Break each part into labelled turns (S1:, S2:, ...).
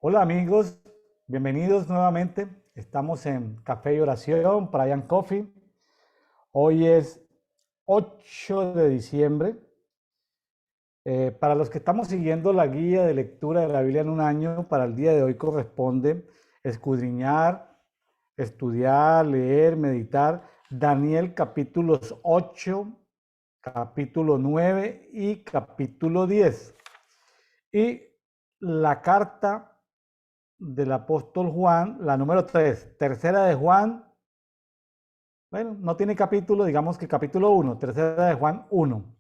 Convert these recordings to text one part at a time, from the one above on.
S1: Hola amigos, bienvenidos nuevamente. Estamos en Café y Oración, Brian Coffee. Hoy es 8 de diciembre. Para los que estamos siguiendo la guía de lectura de la Biblia en un año, para el día de hoy corresponde escudriñar, estudiar, leer, meditar Daniel capítulos 8, capítulo 9 y capítulo 10. Y la carta del apóstol Juan, la número 3, tercera de Juan, bueno, no tiene capítulo, digamos que capítulo 1, tercera de Juan 1.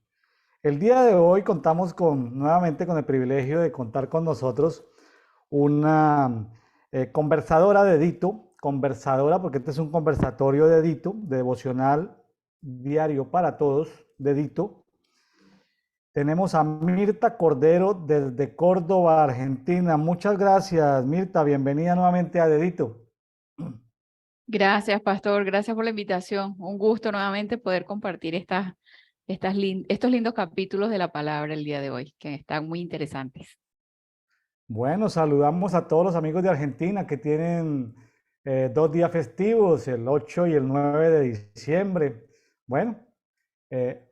S1: El día de hoy contamos nuevamente con el privilegio de contar con nosotros una conversadora de Dito, conversadora porque este es un conversatorio de Dito, de devocional diario para todos de Dito. Tenemos a Mirta Cordero desde Córdoba, Argentina. Muchas gracias, Mirta. Bienvenida nuevamente a Dedito.
S2: Gracias, pastor. Gracias por la invitación. Un gusto nuevamente poder compartir estos lindos capítulos de la palabra el día de hoy, que están muy interesantes.
S1: Bueno, saludamos a todos los amigos de Argentina que tienen 2 días festivos, el 8 y el 9 de diciembre. Bueno,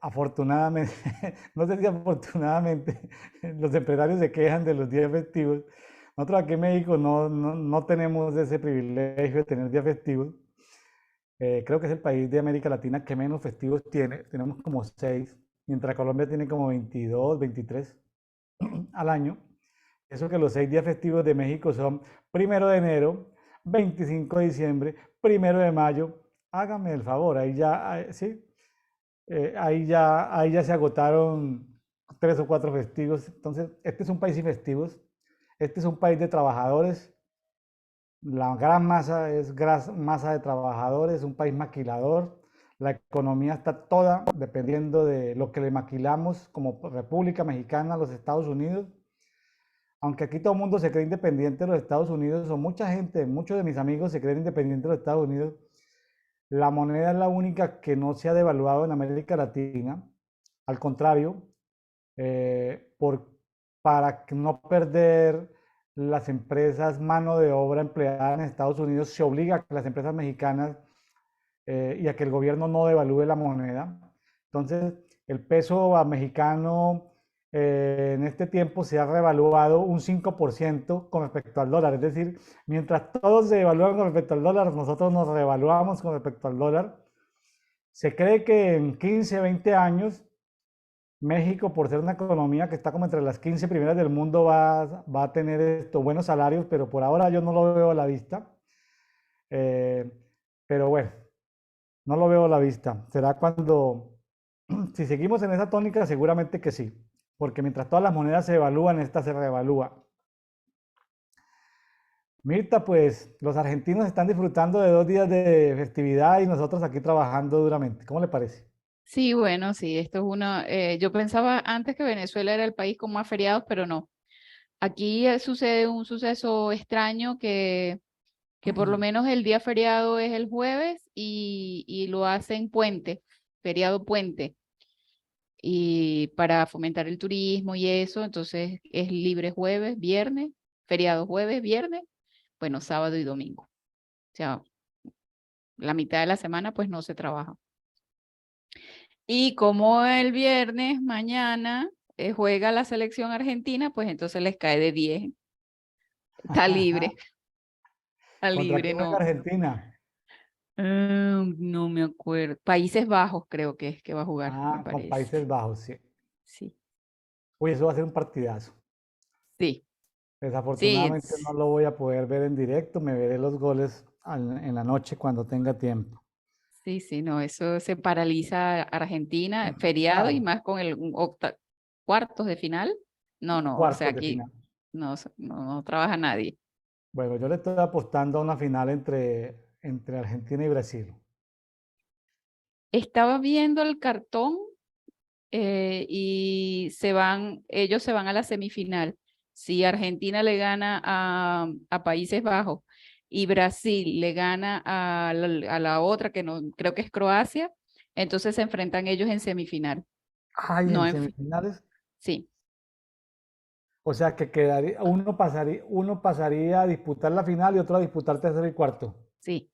S1: afortunadamente, no sé si afortunadamente, los empresarios se quejan de los días festivos. Nosotros aquí en México no tenemos ese privilegio de tener días festivos. Creo que es el país de América Latina que menos festivos tiene. Tenemos como 6, mientras Colombia tiene como 22, 23 al año. Eso que los 6 días festivos de México son 1 de enero, 25 de diciembre, 1 de mayo. Hágame el favor, ahí ya, sí, ahí ya se agotaron 3 o 4 festivos. Entonces, este es un país sin festivos. Este es un país de trabajadores. La gran masa es masa de trabajadores, un país maquilador. La economía está toda dependiendo de lo que le maquilamos como República Mexicana a los Estados Unidos. Aunque aquí todo el mundo se cree independiente de los Estados Unidos, o mucha gente, muchos de mis amigos se creen independientes de los Estados Unidos, la moneda es la única que no se ha devaluado en América Latina. Al contrario, por, para no perder las empresas mano de obra empleada en Estados Unidos, se obliga a que las empresas mexicanas y a que el gobierno no devalúe la moneda. Entonces, el peso mexicano en este tiempo se ha revaluado un 5% con respecto al dólar. Es decir, mientras todos se devalúan con respecto al dólar, nosotros nos revaluamos con respecto al dólar. Se cree que en 15, 20 años México, por ser una economía que está como entre las 15 primeras del mundo, va a tener estos buenos salarios, pero por ahora yo no lo veo a la vista. Eh, pero bueno, no lo veo a la vista. Será cuando, si seguimos en esa tónica, seguramente que sí, porque mientras todas las monedas se evalúan, esta se reevalúa. Mirta, pues los argentinos están disfrutando de 2 días de festividad y nosotros aquí trabajando duramente. ¿Cómo le parece?
S2: Sí, bueno, sí, esto es yo pensaba antes que Venezuela era el país con más feriados, pero no. Aquí sucede un suceso extraño que por lo menos el día feriado es el jueves y lo hacen puente, feriado puente. Y para fomentar el turismo y eso, entonces es libre jueves, viernes, feriado jueves, viernes, bueno, sábado y domingo. O sea, la mitad de la semana pues no se trabaja. Y como el viernes, mañana, juega la selección argentina, pues entonces les cae de 10. Está
S1: ¿Contra
S2: libre,
S1: quién juega
S2: no.
S1: Argentina?
S2: No me acuerdo. Países Bajos creo que es que va a jugar, me
S1: Ah, con
S2: parece.
S1: Países Bajos, sí.
S2: Sí,
S1: Uy, eso va a ser un partidazo.
S2: sí, sí,
S1: Desafortunadamente no lo voy a poder ver en directo, me veré los goles en la noche cuando tenga tiempo.
S2: sí, sí, no, eso se paraliza Argentina, feriado y
S1: Claro,
S2: más con cuartos de final. No, no, o sea,
S1: cuartos de
S2: aquí
S1: final.
S2: no trabaja nadie.
S1: Bueno, yo le estoy apostando a una final entre Argentina y Brasil.
S2: Estaba viendo el cartón y ellos se van a la semifinal. Si Argentina le gana a Países Bajos y Brasil le gana a la otra, que no creo que es Croacia, entonces se enfrentan ellos en semifinal.
S1: Ay,
S2: No
S1: en
S2: en
S1: semifinales.
S2: sí.
S1: O sea que quedaría, uno pasaría a disputar la final y otro a disputar tercero y cuarto.
S2: Sí,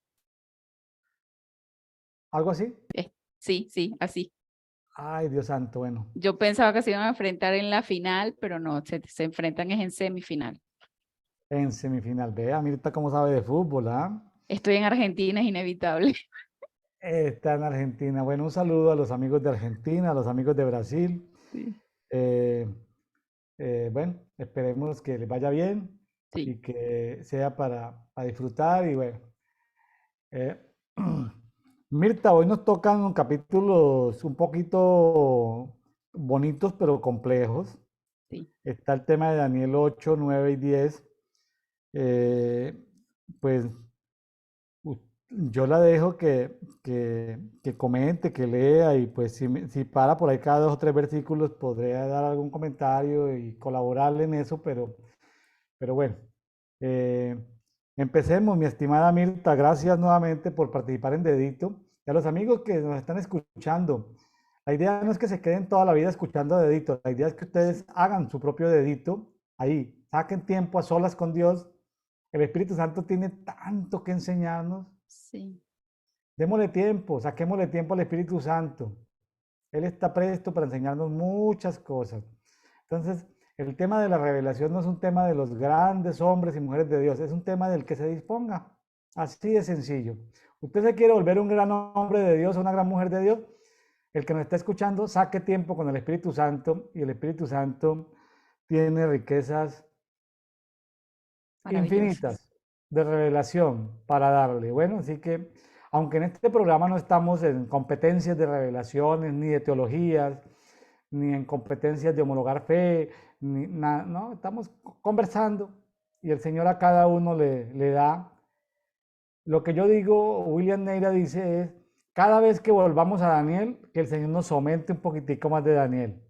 S1: ¿Algo así?
S2: sí, sí, así.
S1: Ay, Dios santo, bueno,
S2: Yo pensaba que se iban a enfrentar en la final, pero no, se enfrentan es en semifinal.
S1: en semifinal. Vea, Mirta cómo sabe de fútbol, ¿ah?
S2: Estoy en Argentina, es inevitable.
S1: Está en Argentina. Bueno, un saludo a los amigos de Argentina, a los amigos de Brasil.
S2: Sí,
S1: Eh, bueno, esperemos que les vaya bien
S2: sí.
S1: y que sea para disfrutar. Y bueno, eh, Mirta, hoy nos tocan capítulos un poquito bonitos pero complejos.
S2: Sí.
S1: Está el tema de Daniel 8, 9 y 10. Eh, pues yo la dejo que comente, que lea y pues si para por ahí cada 2 o 3 versículos podría dar algún comentario y colaborarle en eso, pero bueno, eh, empecemos, mi estimada Mirta, gracias nuevamente por participar en Dedito. Y a los amigos que nos están escuchando, la idea no es que se queden toda la vida escuchando Dedito, la idea es que ustedes hagan su propio dedito ahí, saquen tiempo a solas con Dios. El Espíritu Santo tiene tanto que enseñarnos.
S2: Sí.
S1: Démosle tiempo, saquémosle tiempo al Espíritu Santo. Él está presto para enseñarnos muchas cosas. Entonces, el tema de la revelación no es un tema de los grandes hombres y mujeres de Dios, es un tema del que se disponga. Así de sencillo. Usted se quiere volver un gran hombre de Dios o una gran mujer de Dios, el que nos está escuchando, saque tiempo con el Espíritu Santo y el Espíritu Santo tiene riquezas infinitas
S2: Maravillosas.
S1: de revelación para darle. Bueno, así que aunque en este programa no estamos en competencias de revelaciones, ni de teologías, ni en competencias de homologar fe, ni nada, no, estamos conversando y el Señor a cada uno le da. Lo que yo digo, William Neira dice es, cada vez que volvamos a Daniel, que el Señor nos aumente un poquitico más de Daniel.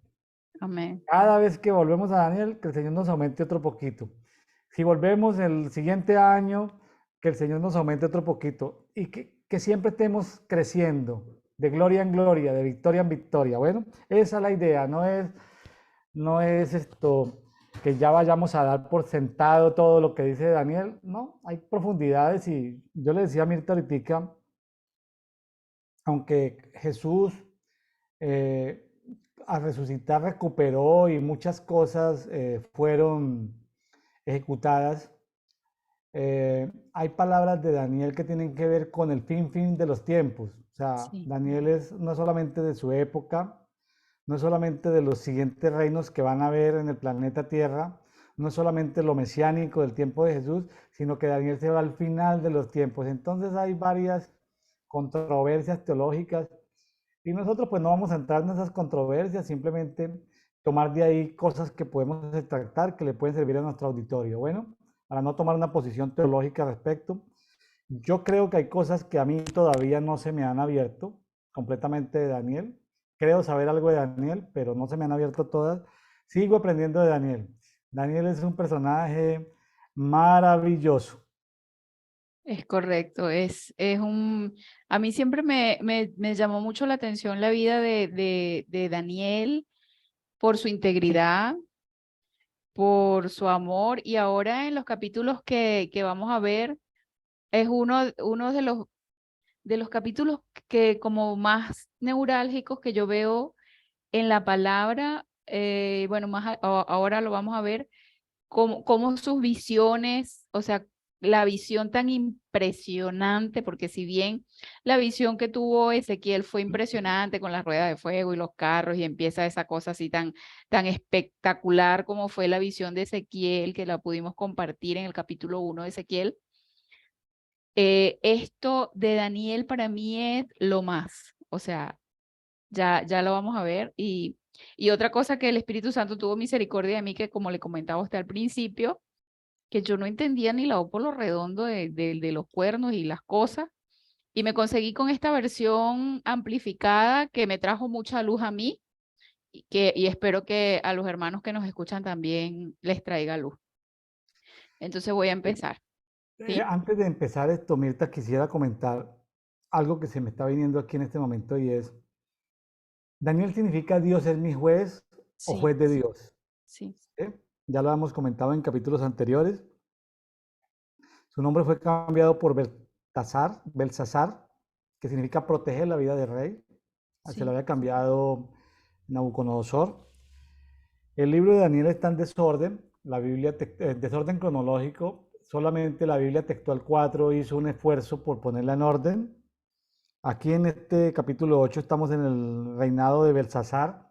S2: Amén.
S1: Cada vez que volvemos a Daniel, que el Señor nos aumente otro poquito. Si volvemos el siguiente año, que el Señor nos aumente otro poquito. Y que siempre estemos creciendo, de gloria en gloria, de victoria en victoria. Bueno, esa es la idea, no es esto que ya vayamos a dar por sentado todo lo que dice Daniel. No, hay profundidades y yo le decía a Mirta ahorita, aunque Jesús eh, al resucitar recuperó y muchas cosas fueron ejecutadas. Hay palabras de Daniel que tienen que ver con el fin de los tiempos. O sea,
S2: Sí.
S1: Daniel es no solamente de su época, no solamente de los siguientes reinos que van a haber en el planeta Tierra, no solamente lo mesiánico del tiempo de Jesús, sino que Daniel se va al final de los tiempos. Entonces hay varias controversias teológicas y nosotros pues no vamos a entrar en esas controversias, simplemente tomar de ahí cosas que podemos extractar que le pueden servir a nuestro auditorio. Bueno, para no tomar una posición teológica al respecto, yo creo que hay cosas que a mí todavía no se me han abierto completamente de Daniel. Creo saber algo de Daniel, pero no se me han abierto todas. Sigo aprendiendo de Daniel. Daniel es un personaje maravilloso.
S2: Es correcto, a mí siempre me llamó mucho la atención la vida de Daniel por su integridad, por su amor, y ahora en los capítulos que vamos a ver, es uno de los capítulos que como más neurálgicos que yo veo en la palabra, bueno, ahora lo vamos a ver cómo sus visiones, o sea, la visión tan impresionante, porque si bien la visión que tuvo Ezequiel fue impresionante con las ruedas de fuego y los carros y empieza esa cosa así tan espectacular como fue la visión de Ezequiel, que la pudimos compartir en el capítulo 1 de Ezequiel, esto de Daniel para mí es lo más, o sea, ya lo vamos a ver. Y otra cosa que el Espíritu Santo tuvo misericordia de mí, que como le comentaba usted al principio, que yo no entendía ni la O por lo redondo de los cuernos y las cosas, y me conseguí con esta versión amplificada que me trajo mucha luz a mí y espero que a los hermanos que nos escuchan también les traiga luz. Entonces voy a empezar, ¿sí?
S1: Antes de empezar esto, Mirta, quisiera comentar algo que se me está viniendo aquí en este momento y es, Daniel significa Dios es mi juez o
S2: Sí,
S1: juez de Dios.
S2: sí,
S1: ¿Sí? ya lo hemos comentado en capítulos anteriores. Su nombre fue cambiado por Belsasar, que significa proteger la vida del rey. Se lo
S2: Sí.
S1: había cambiado Nabucodonosor. El libro de Daniel está en desorden, la Biblia, desorden cronológico. Solamente la Biblia textual 4 hizo un esfuerzo por ponerla en orden. Aquí en este capítulo 8 estamos en el reinado de Belsasar,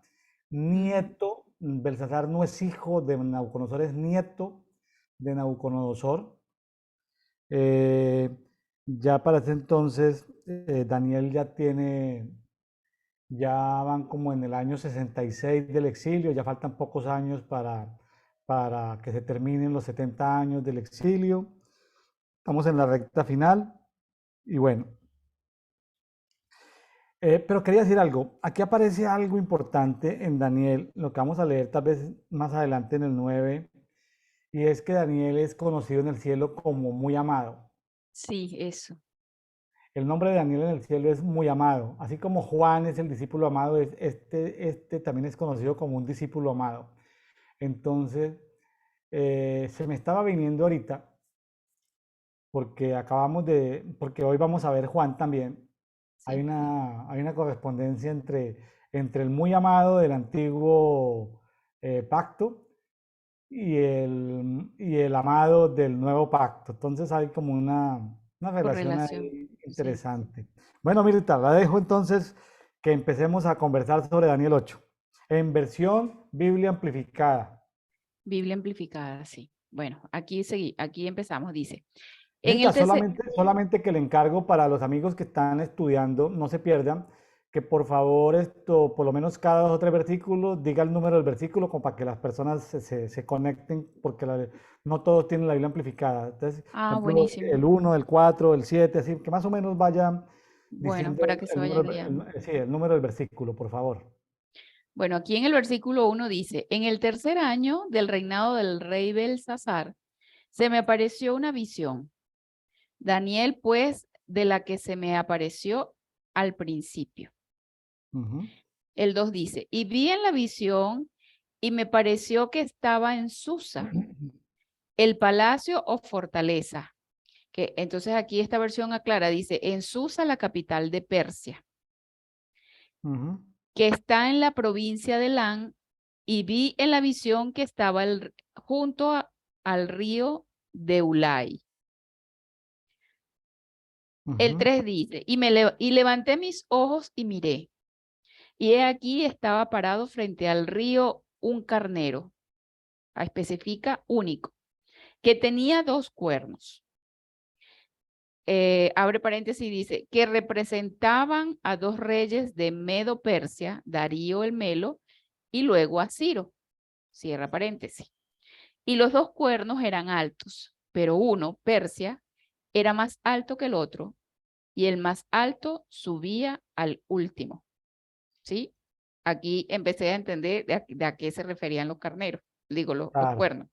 S1: nieto. Belsasar no es hijo de Nabucodonosor, es nieto de Nabucodonosor. Eh, ya para ese entonces, Daniel ya van como en el año 66 del exilio, ya faltan pocos años para que se terminen los 70 años del exilio. Estamos en la recta final y bueno. Pero quería decir algo, aquí aparece algo importante en Daniel, lo que vamos a leer tal vez más adelante en el 9, y es que Daniel es conocido en el cielo como muy amado.
S2: Sí, eso.
S1: El nombre de Daniel en el cielo es muy amado. Así como Juan es el discípulo amado, este también es conocido como un discípulo amado. Entonces, se me estaba viniendo ahorita, porque hoy vamos a ver Juan también. Hay
S2: Sí.
S1: una correspondencia entre el muy amado del antiguo pacto y el amado del nuevo pacto. Entonces hay como una relación
S2: Correlación.
S1: ahí
S2: Sí.
S1: interesante. Bueno, Mirta, la dejo entonces que empecemos a conversar sobre Daniel 8 en versión Biblia amplificada.
S2: Biblia amplificada, sí. Bueno, aquí empezamos, dice. En el
S1: Mirta,
S2: tercer,
S1: solamente que le encargo para los amigos que están estudiando, no se pierdan, que por favor esto, por lo menos cada 2 o 3 versículos, diga el número del versículo como para que las personas se conecten, porque no todos tienen la Biblia amplificada. Entonces, por ejemplo,
S2: buenísimo.
S1: el 1, el 4, el 7, así que más o menos vayan
S2: Bueno,
S1: diciendo
S2: para que se vayan guiando.
S1: sí, el número del versículo, por favor.
S2: Bueno, aquí en el versículo 1 dice, en el tercer año del reinado del rey Belsasar, se me apareció una visión. Daniel, pues, de la que se me apareció al principio.
S1: Ujú.
S2: El 2 dice, y vi en la visión y me pareció que estaba en Susa, el palacio o fortaleza. Que entonces aquí esta versión aclara, dice, en Susa, la capital de Persia,
S1: Ujú.
S2: que está en la provincia de Lan, y vi en la visión que estaba junto al río de Ulai. El
S1: Ujú.
S2: 3 dice, y levanté mis ojos y miré, y he aquí estaba parado frente al río un carnero, especifica único, que tenía 2 cuernos. Abre paréntesis y dice, que representaban a 2 reyes de Medo-Persia, Darío el Melo, y luego a Ciro, cierra paréntesis. Y los 2 cuernos eran altos, pero uno, Persia, era más alto que el otro, y el más alto subía al último. ¿Sí? Aquí empecé a entender de a qué se referían los carneros, digo, los
S1: Claro.
S2: cuernos.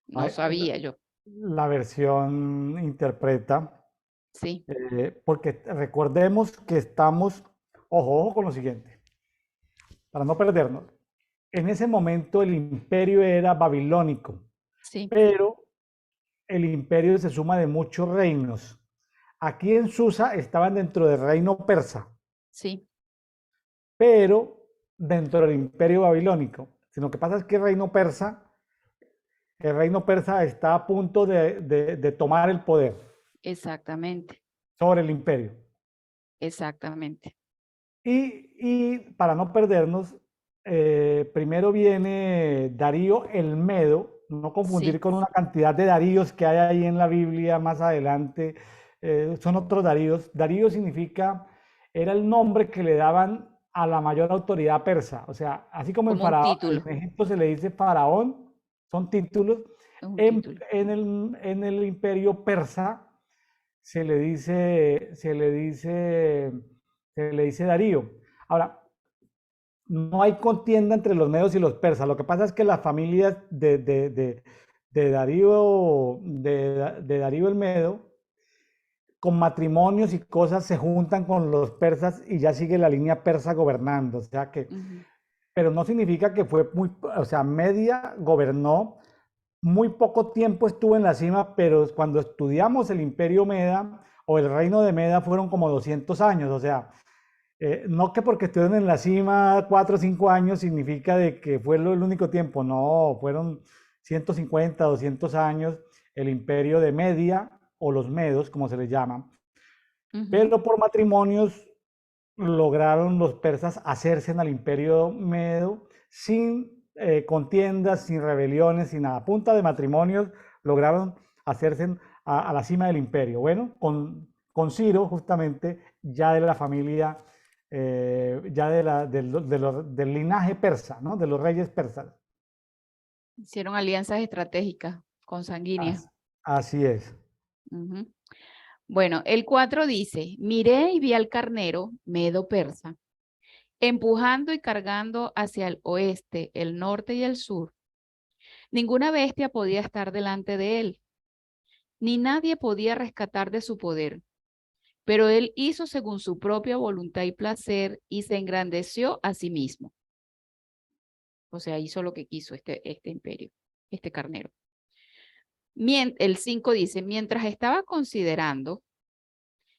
S2: No
S1: Ay,
S2: sabía yo.
S1: la versión interpreta.
S2: Sí,
S1: Porque recordemos que estamos, ojo con lo siguiente, para no perdernos. En ese momento el imperio era babilónico,
S2: sí,
S1: pero el imperio se suma de muchos reinos. Aquí en Susa estaban dentro del reino persa,
S2: sí.
S1: pero dentro del imperio babilónico. Sino que pasa es que el reino persa está a punto de tomar el poder
S2: Exactamente,
S1: sobre el imperio.
S2: exactamente.
S1: Y para no perdernos, primero viene Darío el Medo, no confundir
S2: Sí,
S1: con una cantidad de Daríos que hay ahí en la Biblia más adelante, son otros Daríos. Darío significa, era el nombre que le daban a la mayor autoridad persa, o sea, así como
S2: como un título,
S1: En Egipto se le dice faraón, son títulos,
S2: es un
S1: en,
S2: título.
S1: en el imperio persa se le dice, se le dice, se le dice Darío. Ahora, no hay contienda entre los medos y los persas. Lo que pasa es que las familias de Darío el Medo, con matrimonios y cosas, se juntan con los persas y ya sigue la línea persa gobernando. O sea que,
S2: Ujú.
S1: pero no significa que fue muy, o sea, Media gobernó, muy poco tiempo estuvo en la cima, pero cuando estudiamos el Imperio Meda o el Reino de Meda fueron como 200 años, o sea, no que porque estuvieron en la cima 4 o 5 años significa de que fue el único tiempo, no, fueron 150, 200 años el Imperio de Media o los Medos, como se les llama,
S2: Ujú.
S1: pero por matrimonios lograron los persas hacerse al Imperio Medo sin contiendas, sin rebeliones, sin nada. A punta de matrimonios lograron hacerse a la cima del imperio. Bueno, con Ciro justamente ya de la familia, ya del linaje persa, ¿no? De los reyes persas.
S2: Hicieron alianzas estratégicas consanguíneas.
S1: As- Así es.
S2: Ujú. Bueno, el 4 dice, miré y vi al carnero, medo persa, empujando y cargando hacia el oeste, el norte y el sur. Ninguna bestia podía estar delante de él, ni nadie podía rescatar de su poder. Pero él hizo según su propia voluntad y placer y se engrandeció a sí mismo. O sea, hizo lo que quiso este imperio, este carnero. El 5 dice, mientras estaba considerando,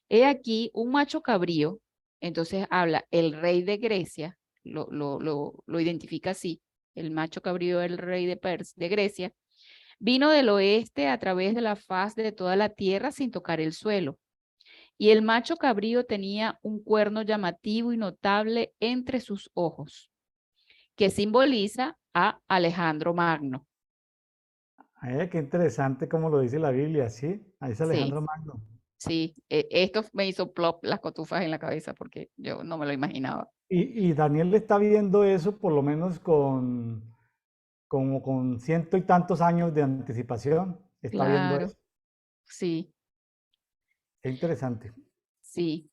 S2: he aquí un macho cabrío, entonces habla el rey de Grecia, lo identifica así, el macho cabrío, el rey de Grecia, vino del oeste a través de la faz de toda la tierra sin tocar el suelo. Y el macho cabrío tenía un cuerno llamativo y notable entre sus ojos, que simboliza a Alejandro Magno.
S1: Qué interesante como lo dice la Biblia, ¿sí? Ahí es
S2: Sí,
S1: Alejandro Magno.
S2: sí, esto me hizo plop las cotufas en la cabeza porque yo no me lo imaginaba.
S1: Y Daniel está viendo eso por lo menos como con ciento y tantos años de anticipación. Está viendo
S2: Claro,
S1: eso.
S2: sí,
S1: Qué interesante.
S2: sí.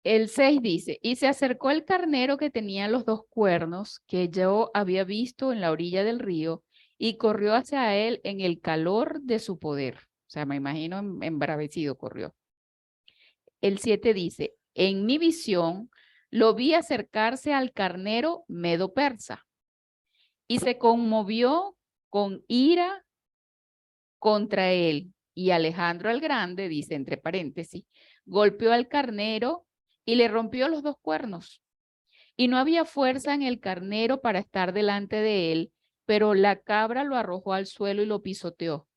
S2: El 6 dice, y se acercó el carnero que tenía los dos cuernos que yo había visto en la orilla del río y corrió hacia él en el calor de su poder. O sea, me imagino embravecido corrió. El 7 dice, en mi visión lo vi acercarse al carnero medo persa y se conmovió con ira contra él. Y Alejandro el Grande, dice entre paréntesis, golpeó al carnero y le rompió los dos cuernos. Y no había fuerza en el carnero para estar delante de él, pero la cabra lo arrojó al suelo y lo pisoteó.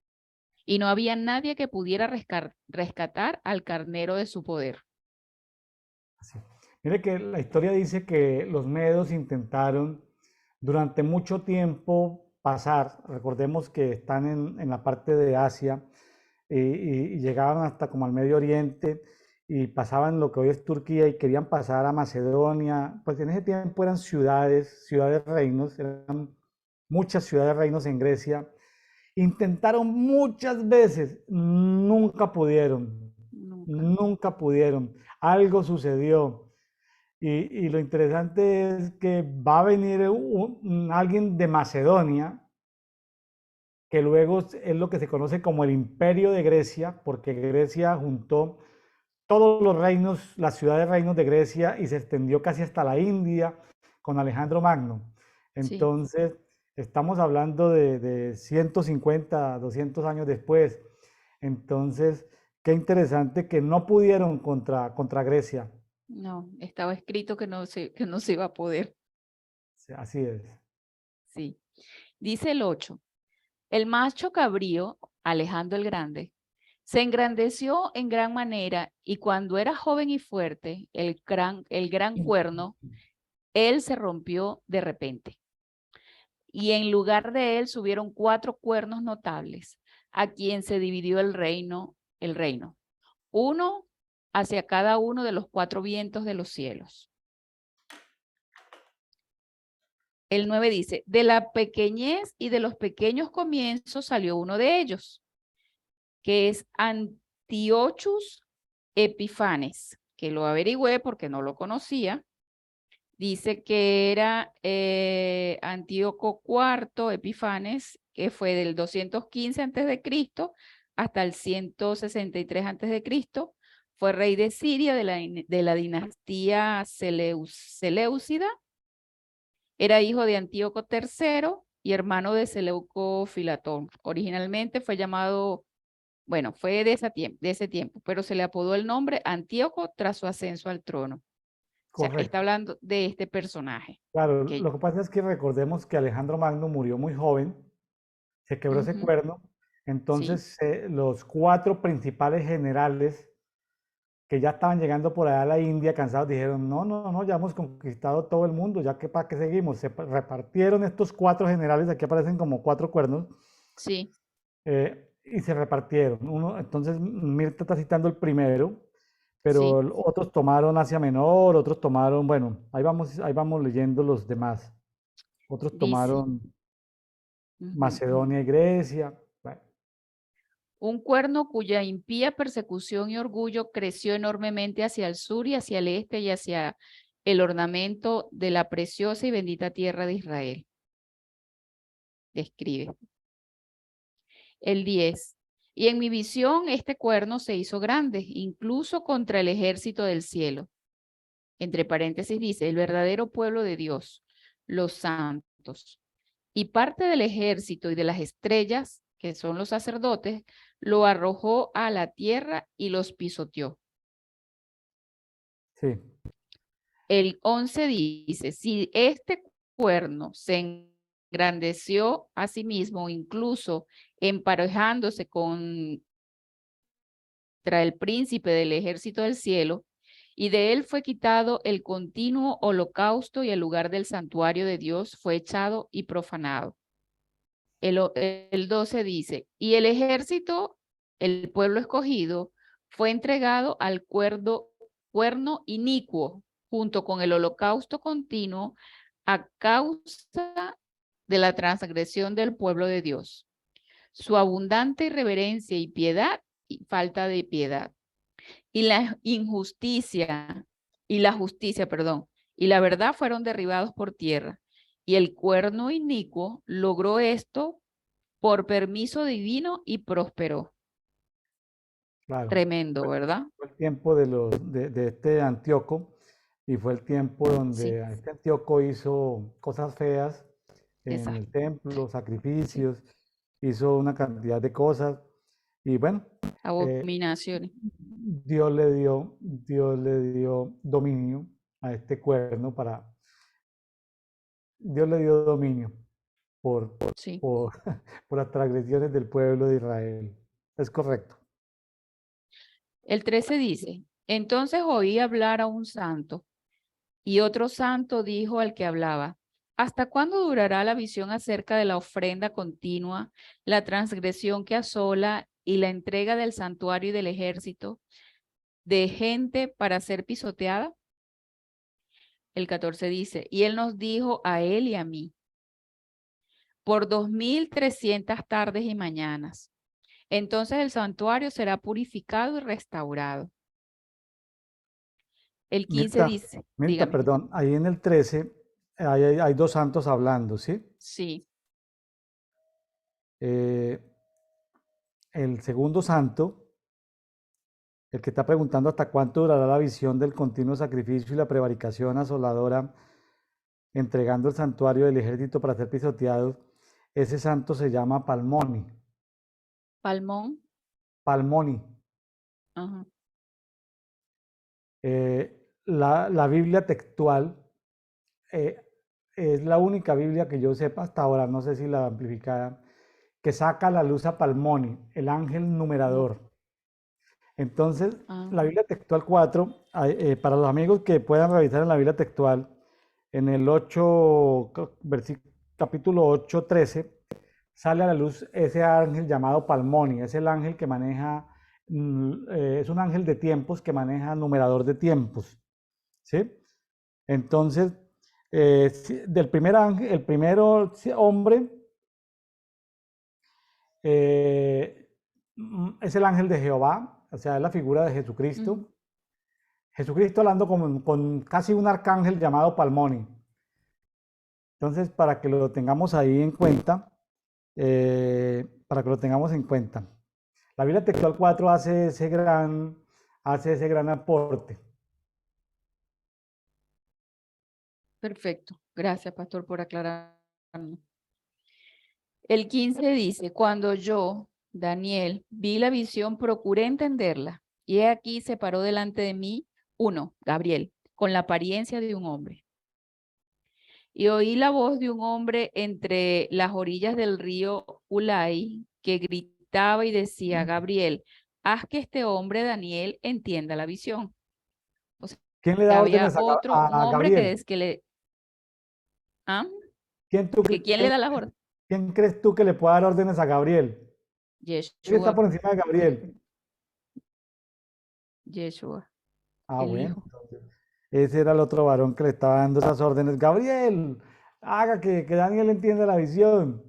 S2: Y no había nadie que pudiera rescatar al carnero de su poder.
S1: Así. Mire que la historia dice que los medos intentaron durante mucho tiempo pasar, recordemos que están en la parte de Asia y llegaban hasta como al Medio Oriente y pasaban lo que hoy es Turquía y querían pasar a Macedonia, pues en ese tiempo eran ciudades, ciudades reinos, eran muchas ciudades reinos en Grecia. Intentaron muchas veces, nunca pudieron,
S2: Nunca.
S1: nunca pudieron. Algo sucedió. Y lo interesante es que va a venir alguien de Macedonia, que luego es lo que se conoce como el Imperio de Grecia, porque Grecia juntó todos los reinos, las ciudades reinos de Grecia y se extendió casi hasta la India con Alejandro Magno.
S2: Sí.
S1: Entonces, estamos hablando de 150, 200 años después. Entonces, qué interesante que no pudieron contra Grecia.
S2: No, estaba escrito que no se iba a poder.
S1: Sí, así es.
S2: Sí. Dice el 8. El macho cabrío, Alejandro el Grande, se engrandeció en gran manera y cuando era joven y fuerte, el gran cuerno, él se rompió de repente. Y en lugar de él subieron 4 cuernos notables, a quien se dividió el reino, uno hacia cada uno de los 4 vientos de los cielos. El 9 dice, de la pequeñez y de los pequeños comienzos salió uno de ellos, que es Antiochus Epifanes, que lo averigüé porque no lo conocía. Dice que era Antíoco IV Epifanes, que fue del 215 a.C. hasta el 163 a.C. Fue rey de Siria de la dinastía Seleucida. Era hijo de Antíoco III y hermano de Seleuco Filatón. Originalmente fue llamado, bueno, fue de ese tiempo, pero se le apodó el nombre Antíoco tras su ascenso al trono. O sea, está
S1: Correcto.
S2: hablando de este personaje.
S1: Claro,
S2: Que,
S1: lo que pasa es que recordemos que Alejandro Magno murió muy joven, se quebró ese
S2: ujú,
S1: cuerno,
S2: sí,
S1: entonces los cuatro principales generales que ya estaban llegando por allá a la India cansados dijeron, no, no, no, ya hemos conquistado todo el mundo, ya que para qué seguimos. Se repartieron estos cuatro generales, aquí aparecen como cuatro cuernos,
S2: sí,
S1: y se repartieron. Uno, entonces Mirta está citando el primero, pero
S2: sí,
S1: otros tomaron Asia Menor, otros tomaron, bueno, ahí vamos leyendo los demás. Otros
S2: dice.
S1: tomaron
S2: Ujú.
S1: Macedonia y Grecia. Bueno,
S2: Un cuerno cuya impía persecución y orgullo creció enormemente hacia el sur y hacia el este y hacia el ornamento de la preciosa y bendita tierra de Israel. Describe. El 10. Y en mi visión este cuerno se hizo grande, incluso contra el ejército del cielo. Entre paréntesis dice, el verdadero pueblo de Dios, los santos. Y parte del ejército y de las estrellas, que son los sacerdotes, lo arrojó a la tierra y los pisoteó.
S1: sí,
S2: El 11 dice, si este cuerno se engrandeció a sí mismo, incluso emparejándose contra el príncipe del ejército del cielo, y de él fue quitado el continuo holocausto y el lugar del santuario de Dios fue echado y profanado. El 12 dice, y el ejército, el pueblo escogido, fue entregado al cuerno inicuo junto con el holocausto continuo a causa de la transgresión del pueblo de Dios. Su abundante irreverencia y piedad y falta de piedad. Y la injusticia y la justicia, perdón, y la verdad fueron derribados por tierra. Y el cuerno inicuo logró esto por permiso divino y prosperó.
S1: claro.
S2: Tremendo, ¿verdad?
S1: Fue el tiempo de este Antíoco y fue el tiempo
S2: Sí,
S1: donde este Antíoco hizo cosas feas en el
S2: exacto.
S1: templo,
S2: Sí.
S1: sacrificios, hizo una cantidad de cosas y bueno, eh,
S2: Abominaciones.
S1: Dios le dio dominio a este cuerno Dios le dio dominio por,
S2: Sí.
S1: por, por las transgresiones del pueblo de Israel. Es correcto.
S2: El 13 dice, entonces oí hablar a un santo y otro santo dijo al que hablaba, ¿hasta cuándo durará la visión acerca de la ofrenda continua, la transgresión que asola y la entrega del santuario y del ejército de gente para ser pisoteada? El 14 dice, y él nos dijo a él y a mí, por 2300 tardes y mañanas. Entonces el santuario será purificado y restaurado. El 15
S1: Mirta,
S2: dice,
S1: Mirta,
S2: dígame,
S1: perdón, ahí en el 13 hay dos santos hablando, ¿sí?
S2: sí,
S1: Eh, el segundo santo, el que está preguntando hasta cuánto durará la visión del continuo sacrificio y la prevaricación asoladora, entregando el santuario del ejército para ser pisoteados, ese santo se llama Palmoni.
S2: Palmón,
S1: Palmoni.
S2: ajá,
S1: La Biblia textual eh, es la única Biblia que yo sepa hasta ahora, no sé si la amplificada, que saca a la luz a Palmoni, el ángel
S2: no,
S1: numerador. Entonces, la
S2: ah,
S1: Biblia textual 4, para los amigos que puedan revisar en la Biblia textual, en el 8, capítulo 8, 13, sale a la luz ese ángel llamado Palmoni, es el ángel que maneja, es un ángel de tiempos que maneja numerador de tiempos, ¿sí? Entonces, del primer ángel, el primero hombre eh, es el ángel de Jehová, o sea, es la figura de
S2: ujú.
S1: Jesucristo. Jesucristo hablando con casi un arcángel llamado Palmoni. Entonces, para que lo tengamos ahí en cuenta, para que lo tengamos en cuenta. La Biblia textual 4 hace ese gran aporte.
S2: Perfecto. Gracias, pastor, por aclararnos. El 15 dice, cuando yo, Daniel, vi la visión, procuré entenderla. Y he aquí se paró delante de mí uno, Gabriel, con la apariencia de un hombre. Y oí la voz de un hombre entre las orillas del río Ulai que gritaba y decía, Gabriel, haz que este hombre, Daniel, entienda la visión. O sea,
S1: ¿Quién le
S2: que
S1: da
S2: había
S1: órdenes a,
S2: otro, un
S1: a
S2: hombre
S1: Gabriel?
S2: que le... ¿Ah?
S1: ¿Quién, tú,
S2: ¿Que quién le da las órdenes?
S1: quién crees tú que le pueda dar órdenes a Gabriel? ¿Quién está
S2: Yeshua,
S1: por encima de Gabriel?
S2: Yeshua,
S1: Ah,
S2: el
S1: bueno,
S2: hijo.
S1: entonces, ese era el otro varón que le estaba dando esas órdenes. Gabriel, haga que Daniel entienda la visión.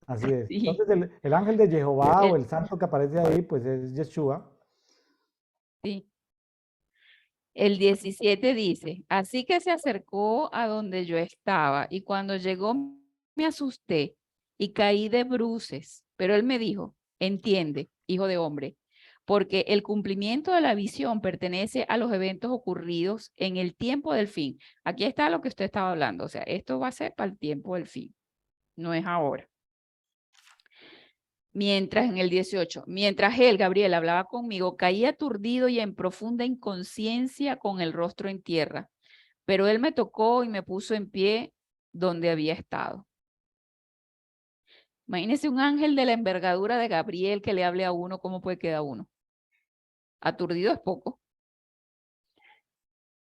S1: Así es.
S2: Sí.
S1: Entonces, el ángel de Jehová o
S2: El,
S1: el santo que aparece ahí, pues es Yeshua.
S2: sí. El 17 dice, así que se acercó a donde yo estaba y cuando llegó me asusté y caí de bruces, pero él me dijo, entiende, hijo de hombre, porque el cumplimiento de la visión pertenece a los eventos ocurridos en el tiempo del fin. Aquí está lo que usted estaba hablando, o sea, esto va a ser para el tiempo del fin, no es ahora. Mientras en el 18, mientras él, Gabriel, hablaba conmigo, caí aturdido y en profunda inconsciencia con el rostro en tierra. Pero él me tocó y me puso en pie donde había estado. Imagínese un ángel de la envergadura de Gabriel que le hable a uno, ¿cómo puede quedar uno? Aturdido es poco.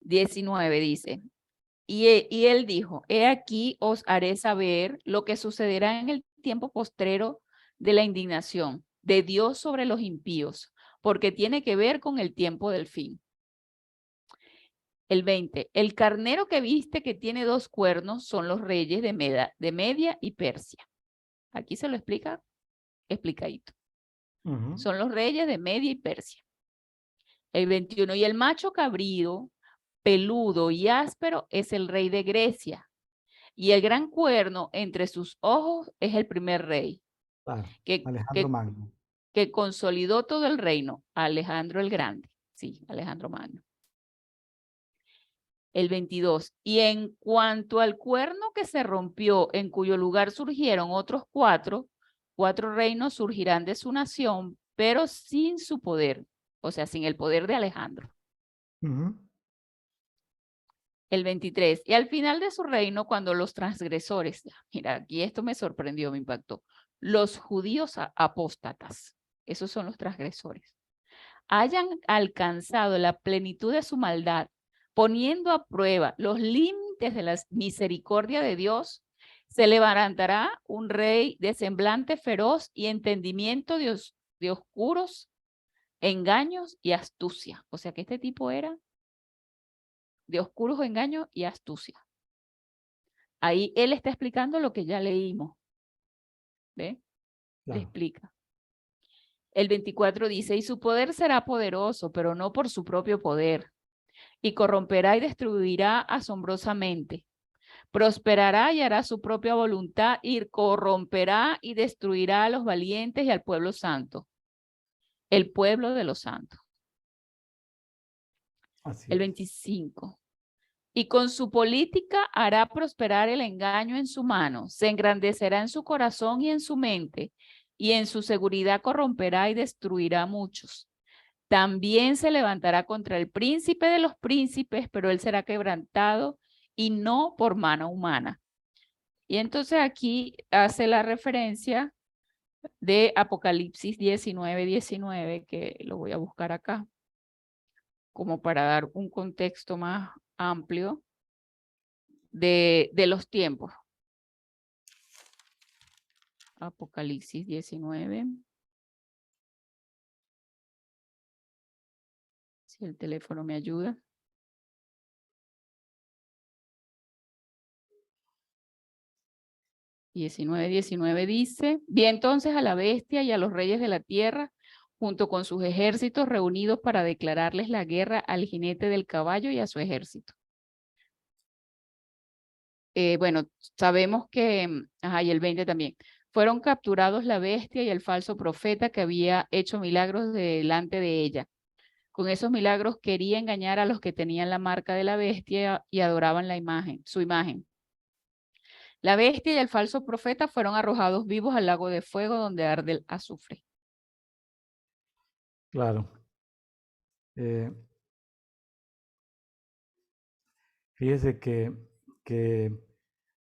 S2: 19 dice, y él dijo, he aquí os haré saber lo que sucederá en el tiempo postrero de la indignación de Dios sobre los impíos, porque tiene que ver con el tiempo del fin. El 20, el carnero que viste que tiene dos cuernos son los reyes de Media y Persia. Aquí se lo explica explicadito. Son los reyes de Media y Persia. El 21, y el macho cabrío, peludo y áspero es el rey de Grecia. Y el gran cuerno entre sus ojos es el primer rey,
S1: Claro,
S2: que,
S1: Alejandro
S2: que,
S1: Magno.
S2: que consolidó todo el reino, Alejandro el Grande. Sí, Alejandro Magno. El 22, y en cuanto al cuerno que se rompió, en cuyo lugar surgieron otros cuatro reinos surgirán de su nación, pero sin su poder, o sea, sin el poder de Alejandro. El 23, y al final de su reino, cuando los transgresores, mira, aquí esto me sorprendió, me impactó, los judíos apóstatas, esos son los transgresores, hayan alcanzado la plenitud de su maldad, poniendo a prueba los límites de la misericordia de Dios, se levantará un rey de semblante feroz y entendimiento de oscuros engaños y astucia. O sea que este tipo era de oscuros engaños y astucia. Ahí él está explicando lo que ya leímos. ¿Ve? Le
S1: Claro.
S2: explica. El 24 dice, y su poder será poderoso, pero no por su propio poder, y corromperá y destruirá asombrosamente. Prosperará y hará su propia voluntad, y corromperá y destruirá a los valientes y al pueblo santo, el pueblo de los santos.
S1: Así
S2: El
S1: es.
S2: 25. Y con su política hará prosperar el engaño en su mano, se engrandecerá en su corazón y en su mente, y en su seguridad corromperá y destruirá a muchos. También se levantará contra el príncipe de los príncipes, pero él será quebrantado y no por mano humana. Y entonces aquí hace la referencia de Apocalipsis 19:19, que lo voy a buscar acá, como para dar un contexto más amplio de los tiempos. Apocalipsis 19. Si el teléfono me ayuda. 19:19 dice, vi entonces a la bestia y a los reyes de la tierra, junto con sus ejércitos reunidos para declararles la guerra al jinete del caballo y a su ejército. Bueno, sabemos que, y el 20 también, fueron capturados la bestia y el falso profeta que había hecho milagros delante de ella. Con esos milagros quería engañar a los que tenían la marca de la bestia y adoraban la imagen, su imagen. La bestia y el falso profeta fueron arrojados vivos al lago de fuego donde arde el azufre.
S1: Claro. Eh, Fíjese que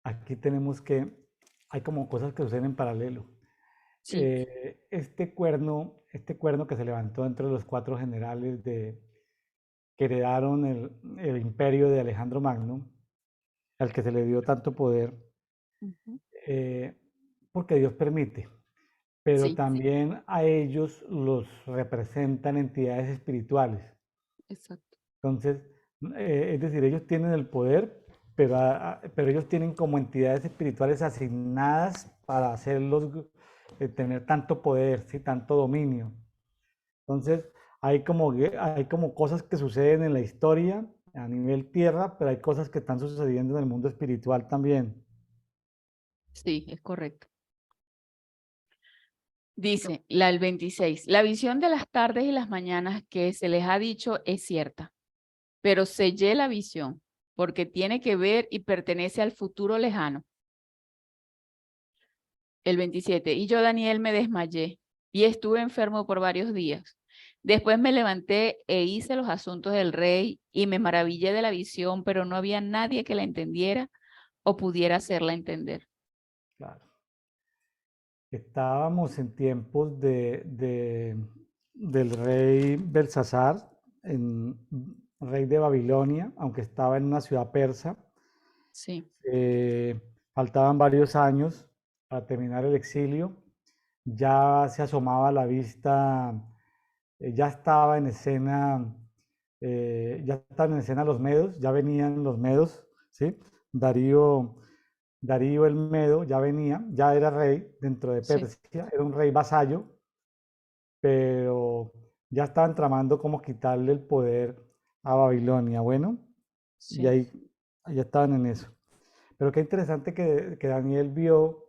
S1: aquí tenemos hay como cosas que suceden en paralelo.
S2: Sí.
S1: Este cuerno que se levantó entre los cuatro generales que heredaron el imperio de Alejandro Magno, al que se le dio tanto poder,
S2: Ujú.
S1: eh, porque Dios permite, pero
S2: Sí,
S1: también a ellos los representan entidades espirituales.
S2: exacto.
S1: Entonces, es decir, ellos tienen el poder, pero ellos tienen como entidades espirituales asignadas para hacerlos tener tanto poder, ¿sí? Tanto dominio. Entonces, hay como cosas que suceden en la historia a nivel tierra, pero hay cosas que están sucediendo en el mundo espiritual también.
S2: Sí, es correcto. Dice el 26, la visión de las tardes y las mañanas que se les ha dicho es cierta, pero sellé la visión porque tiene que ver y pertenece al futuro lejano. El 27, y yo, Daniel, me desmayé y estuve enfermo por varios días. Después me levanté e hice los asuntos del rey y me maravillé de la visión, pero no había nadie que la entendiera o pudiera hacerla entender.
S1: Claro. Estábamos en tiempos del rey Belsasar, rey de Babilonia, aunque estaba en una ciudad persa.
S2: Sí.
S1: Faltaban varios años para terminar el exilio. Ya se asomaba a la vista, ya estaba en escena, ya estaban en escena los medos, ya venían los medos, ¿sí? Darío, Darío el Medo ya venía, ya era rey dentro de
S2: Sí.
S1: Persia, era un rey vasallo, pero ya estaban tramando cómo quitarle el poder a Babilonia. Bueno, y
S2: Sí.
S1: ahí ya estaban en eso. Pero qué interesante que Daniel vio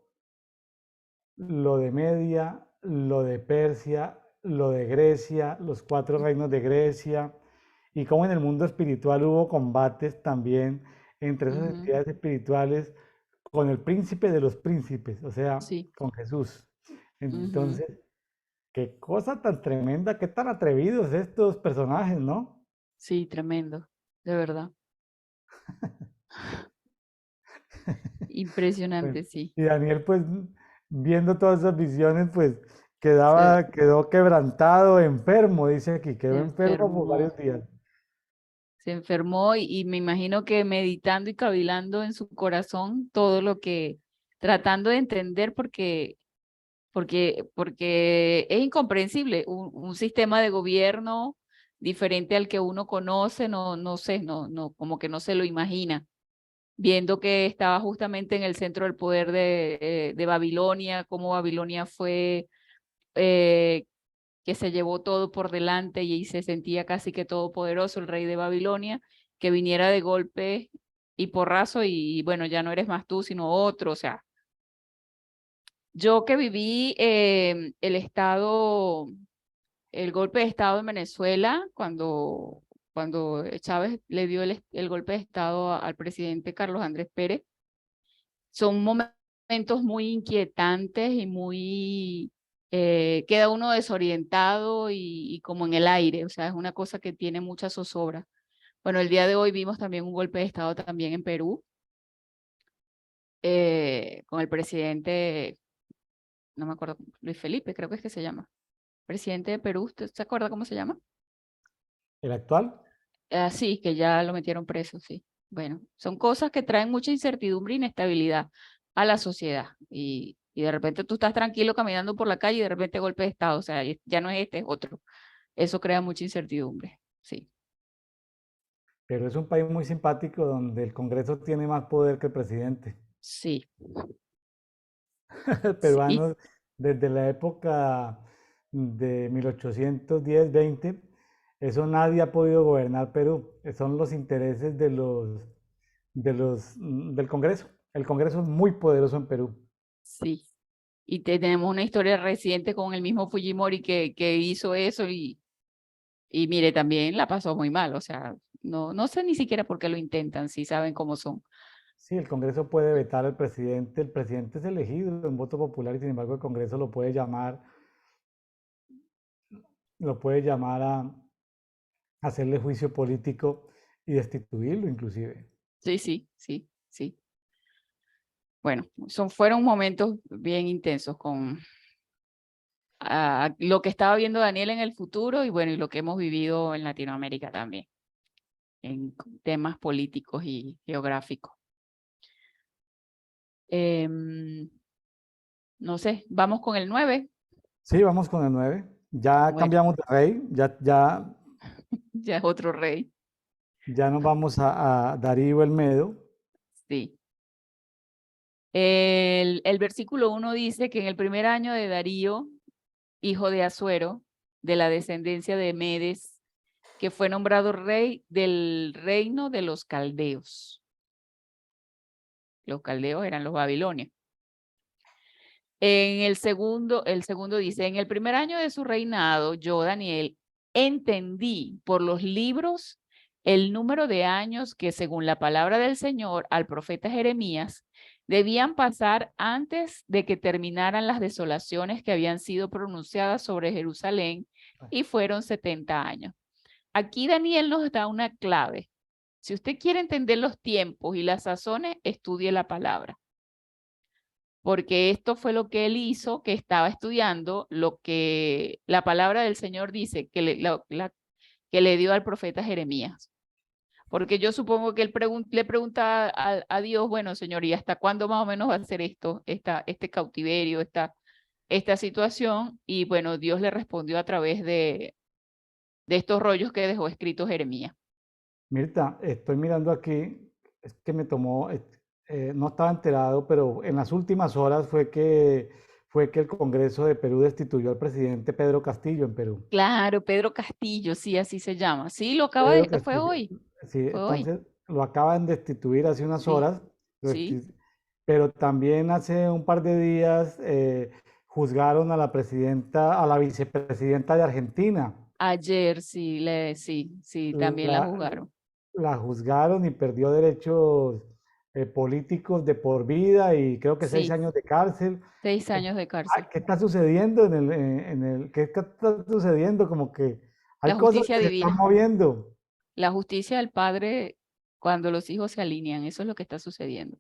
S1: lo de Media, lo de Persia, lo de Grecia, los cuatro reinos de Grecia, y cómo en el mundo espiritual hubo combates también entre esas
S2: Ujú.
S1: entidades espirituales con el príncipe de los príncipes, o sea,
S2: Sí.
S1: con Jesús.
S2: Ujú.
S1: Entonces, qué cosa tan tremenda, qué tan atrevidos estos personajes, ¿no?
S2: Sí, tremendo, de verdad.
S1: Bueno,
S2: Impresionante, sí.
S1: y Daniel, pues, viendo todas esas visiones, pues,
S2: Se,
S1: quedó quebrantado, enfermo, dice aquí,
S2: se
S1: quedó enfermo por
S2: enfermó,
S1: varios días.
S2: se enfermó y me imagino que meditando y cavilando en su corazón todo lo que, tratando de entender porque es incomprensible un sistema de gobierno diferente al que uno conoce, no sé, como que no se lo imagina. Viendo que estaba justamente en el centro del poder de Babilonia, cómo Babilonia fue eh, que se llevó todo por delante y se sentía casi que todopoderoso el rey de Babilonia, que viniera de golpe y porrazo y bueno, ya no eres más tú, sino otro. O sea, yo que viví el golpe de estado en Venezuela, cuando Chávez le dio el golpe de estado al presidente Carlos Andrés Pérez, son momentos muy inquietantes y muy, queda uno desorientado y como en el aire, o sea, es una cosa que tiene mucha zozobra. Bueno, el día de hoy vimos también un golpe de Estado también en Perú, con el presidente, no me acuerdo, Luis Felipe, creo que es que se llama, presidente de Perú, ¿usted se acuerda cómo se llama?
S1: ¿El actual?
S2: Sí, que ya lo metieron preso, sí. Bueno, son cosas que traen mucha incertidumbre e inestabilidad a la sociedad. Y de repente tú estás tranquilo caminando por la calle y de repente golpe de estado. O sea, ya no es este, es otro. Eso crea mucha incertidumbre. Sí,
S1: Pero es un país muy simpático donde el Congreso tiene más poder que el presidente.
S2: sí,
S1: El
S2: sí,
S1: peruano, desde la época de 1810-20, eso nadie ha podido gobernar Perú. Son los intereses del Congreso. El Congreso es muy poderoso en Perú.
S2: sí. Y tenemos una historia reciente con el mismo Fujimori que hizo eso y mire, también la pasó muy mal. O sea, no sé ni siquiera por qué lo intentan, si saben cómo son.
S1: Sí, el Congreso puede vetar al presidente. El presidente es elegido en voto popular y sin embargo el Congreso lo puede llamar a hacerle juicio político y destituirlo inclusive.
S2: Sí, sí, sí, sí. Bueno, fueron momentos bien intensos con lo que estaba viendo Daniel en el futuro y bueno, y lo que hemos vivido en Latinoamérica también, en temas políticos y geográficos. No sé, vamos con el 9.
S1: Sí, vamos con el 9. Ya
S2: Bueno,
S1: cambiamos de rey,
S2: ya es otro rey.
S1: ya nos vamos a Darío el Medo.
S2: Sí. El versículo 1 dice que en el primer año de Darío, hijo de Asuero, de la descendencia de Medes, que fue nombrado rey del reino de los caldeos. Los caldeos eran los babilonios. El segundo dice, en el primer año de su reinado, yo, Daniel, entendí por los libros el número de años que, según la palabra del Señor al profeta Jeremías, debían pasar antes de que terminaran las desolaciones que habían sido pronunciadas sobre Jerusalén, y fueron 70 años. Aquí Daniel nos da una clave. Si usted quiere entender los tiempos y las sazones, estudie la palabra. Porque esto fue lo que él hizo, que estaba estudiando lo que la palabra del Señor dice, que le dio al profeta Jeremías. Porque yo supongo que él le pregunta a Dios, bueno, Señor, ¿y hasta cuándo más o menos va a ser esto, este cautiverio, esta situación? Y bueno, Dios le respondió a través de estos rollos que dejó escrito Jeremías.
S1: Mirta, estoy mirando aquí, es que me tomó, no estaba enterado, pero en las últimas horas fue que el Congreso de Perú destituyó al presidente Pedro Castillo en Perú.
S2: Claro, Pedro Castillo, sí, así se llama. Sí,
S1: Pedro
S2: fue
S1: Castillo,
S2: hoy,
S1: sí,
S2: fue hoy.
S1: entonces lo acaban de destituir hace unas
S2: Sí,
S1: horas,
S2: sí.
S1: pero también hace un par de días juzgaron a la presidenta, a la vicepresidenta de Argentina.
S2: Ayer sí, también la
S1: La,
S2: jugaron.
S1: la juzgaron y perdió derechos políticos de por vida y creo que seis
S2: Sí,
S1: años de cárcel.
S2: 6 años de cárcel.
S1: ¿Qué está sucediendo qué está sucediendo? Como que
S2: La
S1: hay cosas
S2: justicia
S1: que se están
S2: divina,
S1: moviendo.
S2: la justicia del Padre cuando los hijos se alinean, eso es lo que está sucediendo.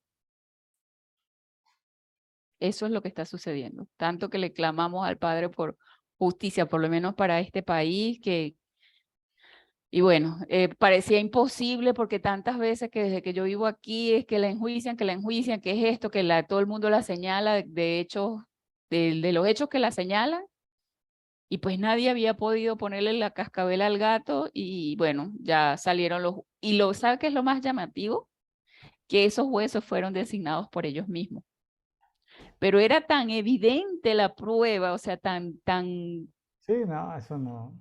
S2: Eso es lo que está sucediendo. Tanto que le clamamos al Padre por justicia, por lo menos para este país, y bueno, parecía imposible porque tantas veces que desde que yo vivo aquí es que la enjuician, que es esto, todo el mundo la señala de hechos, de los hechos que la señalan, y pues nadie había podido ponerle la cascabel al gato y bueno, ya salieron ¿sabe qué es lo más llamativo? Que esos huesos fueron designados por ellos mismos. Pero era tan evidente la prueba, o sea, tan,
S1: Sí, no, eso no.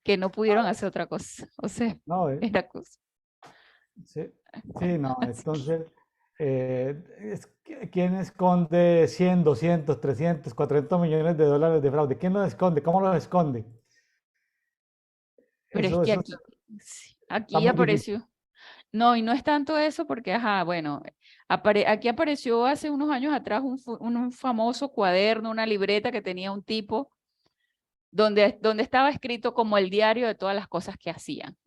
S2: que no pudieron hacer otra cosa. O sea,
S1: No,
S2: era cosa.
S1: sí, sí, no.
S2: Así que,
S1: Entonces, ¿quién esconde 100, 200, 300, 400 millones de dólares de fraude? ¿Quién los esconde? ¿Cómo los esconde?
S2: pero es que
S1: Eso
S2: aquí, sí,
S1: está
S2: aquí
S1: muy difícil.
S2: apareció. No, y no es tanto eso porque, ajá, bueno, aquí apareció hace unos años atrás un famoso cuaderno, una libreta que tenía un tipo donde estaba escrito como el diario de todas las cosas que hacían.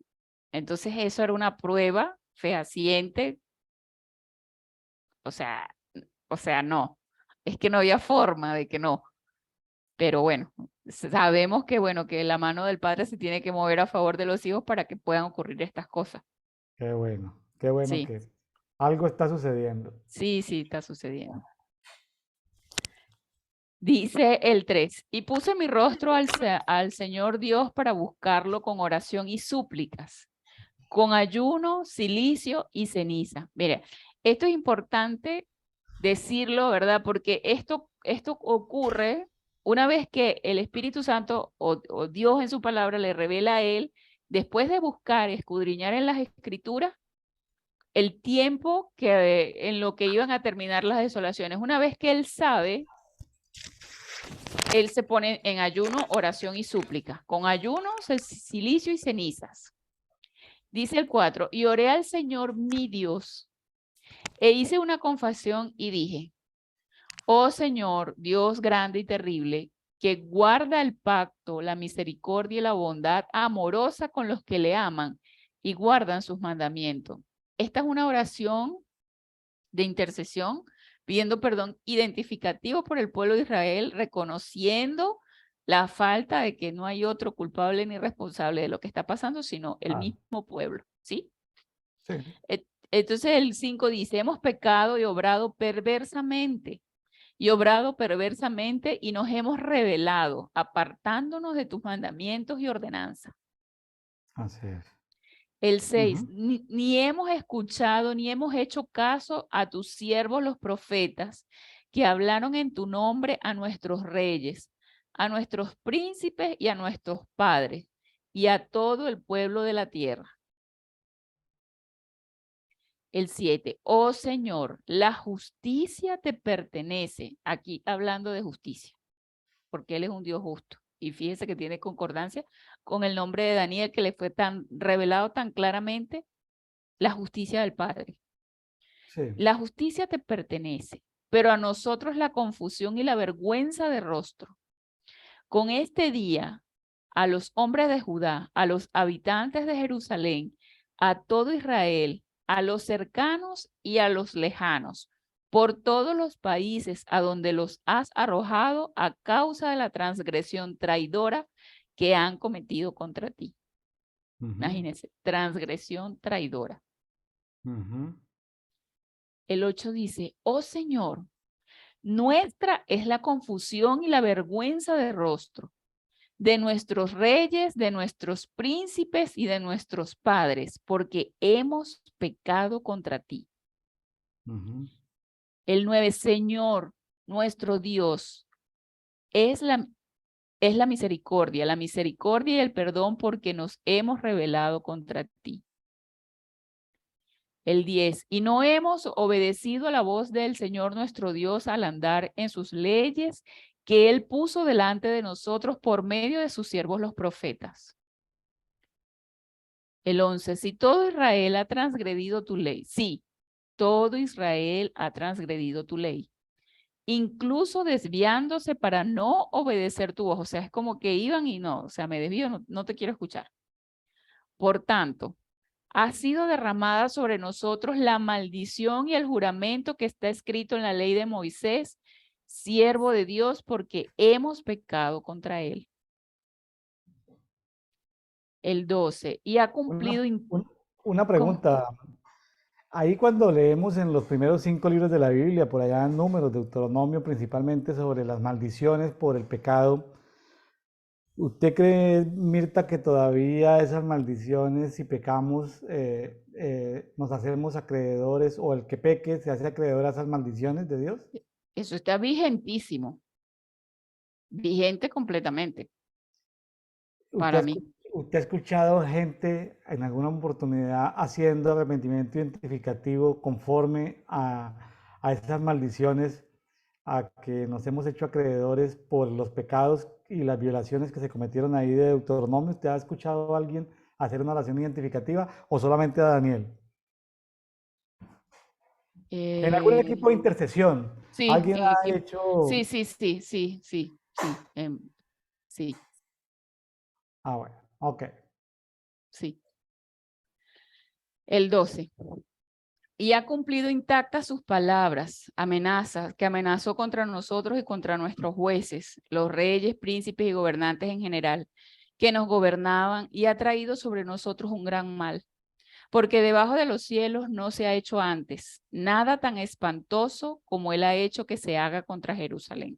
S2: Entonces eso era una prueba fehaciente, o sea, no, es que no había forma de que no. Pero bueno, sabemos que bueno, que la mano del padre se tiene que mover a favor de los hijos para que puedan ocurrir estas cosas.
S1: Qué bueno
S2: Sí,
S1: que algo está sucediendo.
S2: sí, sí, está sucediendo. Dice el 3, y puse mi rostro al Señor Dios para buscarlo con oración y súplicas, con ayuno, cilicio y ceniza. Mire, esto es importante decirlo, ¿verdad? Porque esto ocurre una vez que el Espíritu Santo o Dios en su palabra le revela a él, después de buscar, escudriñar en las Escrituras, el tiempo en lo que iban a terminar las desolaciones. Una vez que él sabe, él se pone en ayuno, oración y súplica, con ayunos, el cilicio y cenizas. Dice el 4, y oré al Señor mi Dios E hice una confesión y dije, oh Señor, Dios grande y terrible, que guarda el pacto, la misericordia y la bondad amorosa con los que le aman y guardan sus mandamientos. Esta es una oración de intercesión, pidiendo perdón identificativo por el pueblo de Israel, reconociendo la falta de que no hay otro culpable ni responsable de lo que está pasando, sino el
S1: Ah,
S2: mismo pueblo, ¿sí?
S1: sí.
S2: Entonces el 5 dice, hemos pecado y obrado perversamente y nos hemos rebelado, apartándonos de tus mandamientos y ordenanzas.
S1: Así es.
S2: El 6,
S1: Ujú.
S2: ni hemos escuchado, ni hemos hecho caso a tus siervos los profetas, que hablaron en tu nombre a nuestros reyes, a nuestros príncipes y a nuestros padres, y a todo el pueblo de la tierra. El 7, oh Señor, la justicia te pertenece. Aquí hablando de justicia, porque Él es un Dios justo. Y fíjese que tiene concordancia con el nombre de Daniel, que le fue tan revelado tan claramente la justicia del Padre.
S1: Sí.
S2: La justicia te pertenece, pero a nosotros la confusión y la vergüenza de rostro. Con este día, a los hombres de Judá, a los habitantes de Jerusalén, a todo Israel, a los cercanos y a los lejanos, por todos los países a donde los has arrojado a causa de la transgresión traidora que han cometido contra ti.
S1: Ujú,
S2: Imagínense, transgresión traidora.
S1: ujú.
S2: El 8 dice, oh Señor, nuestra es la confusión y la vergüenza de rostro de nuestros reyes, de nuestros príncipes y de nuestros padres, porque hemos pecado contra ti.
S1: Ujú.
S2: El 9, Señor, nuestro Dios, es la misericordia y el perdón porque nos hemos rebelado contra ti. El 10, y no hemos obedecido a la voz del Señor nuestro Dios al andar en sus leyes que Él puso delante de nosotros por medio de sus siervos los profetas. El 11, si todo Israel ha transgredido tu ley, sí, todo Israel ha transgredido tu ley, incluso desviándose para no obedecer tu voz. O sea, es como que iban y no, o sea, me desvío, no te quiero escuchar. Por tanto, ha sido derramada sobre nosotros la maldición y el juramento que está escrito en la ley de Moisés, siervo de Dios, porque hemos pecado contra él. El 12, y ha
S1: Una,
S2: cumplido...
S1: una
S2: ¿Cómo?
S1: pregunta. Ahí cuando leemos en los primeros 5 libros de la Biblia, por allá en Números, Deuteronomio, principalmente sobre las maldiciones por el pecado, ¿usted cree, Mirta, que todavía esas maldiciones, si pecamos, nos hacemos acreedores o el que peque se hace acreedor a esas maldiciones de Dios?
S2: Eso está vigentísimo, vigente completamente
S1: ¿Usted
S2: para
S1: ha,
S2: mí.
S1: usted ha escuchado gente en alguna oportunidad haciendo arrepentimiento identificativo conforme a esas maldiciones a que nos hemos hecho acreedores por los pecados y las violaciones que se cometieron ahí de Deuteronomio? ¿Usted ha escuchado a alguien hacer una oración identificativa o solamente a Daniel? En algún equipo de
S2: Eh,
S1: intercesión,
S2: sí,
S1: ¿alguien
S2: en
S1: ha
S2: equipo.
S1: hecho...
S2: Sí, sí, sí, sí, sí, sí, sí,
S1: Ah, bueno, ok.
S2: sí. El 12. Y ha cumplido intactas sus palabras, amenazas, que amenazó contra nosotros y contra nuestros jueces, los reyes, príncipes y gobernantes en general, que nos gobernaban, y ha traído sobre nosotros un gran mal. Porque debajo de los cielos no se ha hecho antes nada tan espantoso como él ha hecho que se haga contra Jerusalén.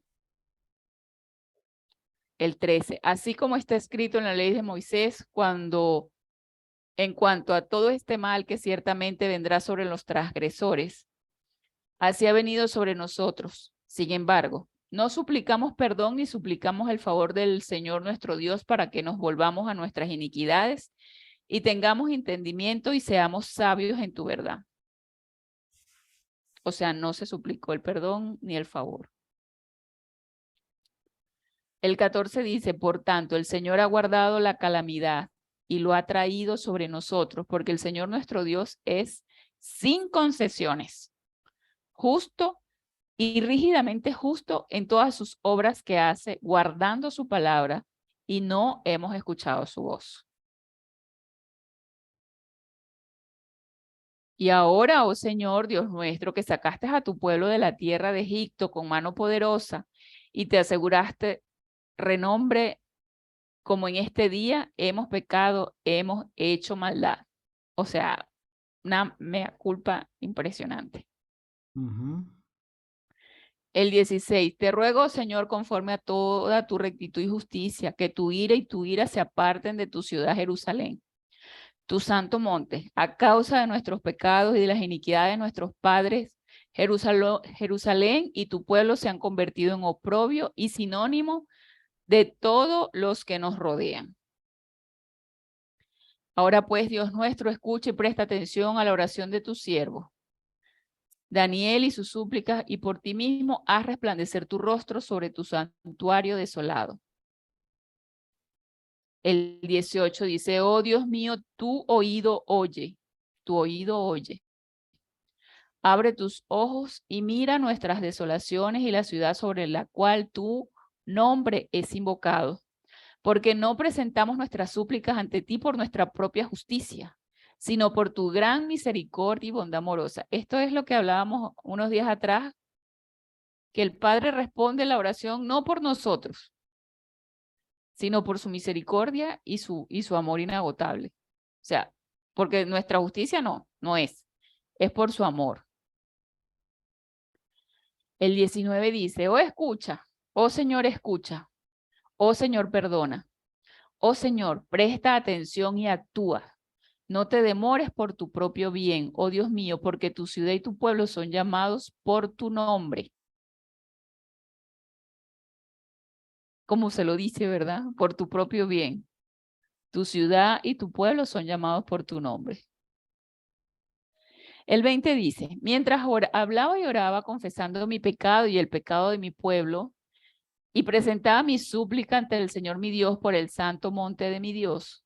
S2: El 13, así como está escrito en la ley de Moisés, en cuanto a todo este mal que ciertamente vendrá sobre los transgresores, así ha venido sobre nosotros. Sin embargo, no suplicamos perdón ni suplicamos el favor del Señor nuestro Dios para que nos volvamos a nuestras iniquidades y tengamos entendimiento y seamos sabios en tu verdad. O sea, no se suplicó el perdón ni el favor. El 14 dice, por tanto, el Señor ha guardado la calamidad y lo ha traído sobre nosotros, porque el Señor nuestro Dios es sin concesiones. justo y rígidamente justo en todas sus obras que hace, guardando su palabra, y no hemos escuchado su voz. Y ahora, oh Señor, Dios nuestro, que sacaste a tu pueblo de la tierra de Egipto con mano poderosa y te aseguraste renombre, como en este día hemos pecado, hemos hecho maldad. O sea, una mea culpa impresionante. El 16, te ruego, Señor, conforme a toda tu rectitud y justicia, que tu ira y tu ira se aparten de tu ciudad Jerusalén, tu santo monte, a causa de nuestros pecados y de las iniquidades de nuestros padres. Jerusalén y tu pueblo se han convertido en oprobio y sinónimo de todos los que nos rodean. Ahora pues, Dios nuestro, escucha y presta atención a la oración de tu siervo Daniel y sus súplicas, y por ti mismo haz resplandecer tu rostro sobre tu santuario desolado. El 18 dice, oh Dios mío, tu oído oye. Abre tus ojos y mira nuestras desolaciones y la ciudad sobre la cual tu nombre es invocado, porque no presentamos nuestras súplicas ante ti por nuestra propia justicia, sino por tu gran misericordia y bondad amorosa. Esto es lo que hablábamos unos días atrás, que el Padre responde la oración no por nosotros, sino por su misericordia y su amor inagotable. O sea, porque nuestra justicia no es por su amor. El 19 dice, oh escucha, oh Señor escucha, oh Señor perdona, oh Señor presta atención y actúa. No te demores por tu propio bien, oh Dios mío, porque tu ciudad y tu pueblo son llamados por tu nombre. Como se lo dice, ¿verdad? Por tu propio bien. Tu ciudad y tu pueblo son llamados por tu nombre. El 20 dice, mientras hablaba y oraba confesando mi pecado y el pecado de mi pueblo, y presentaba mi súplica ante el Señor mi Dios por el santo monte de mi Dios.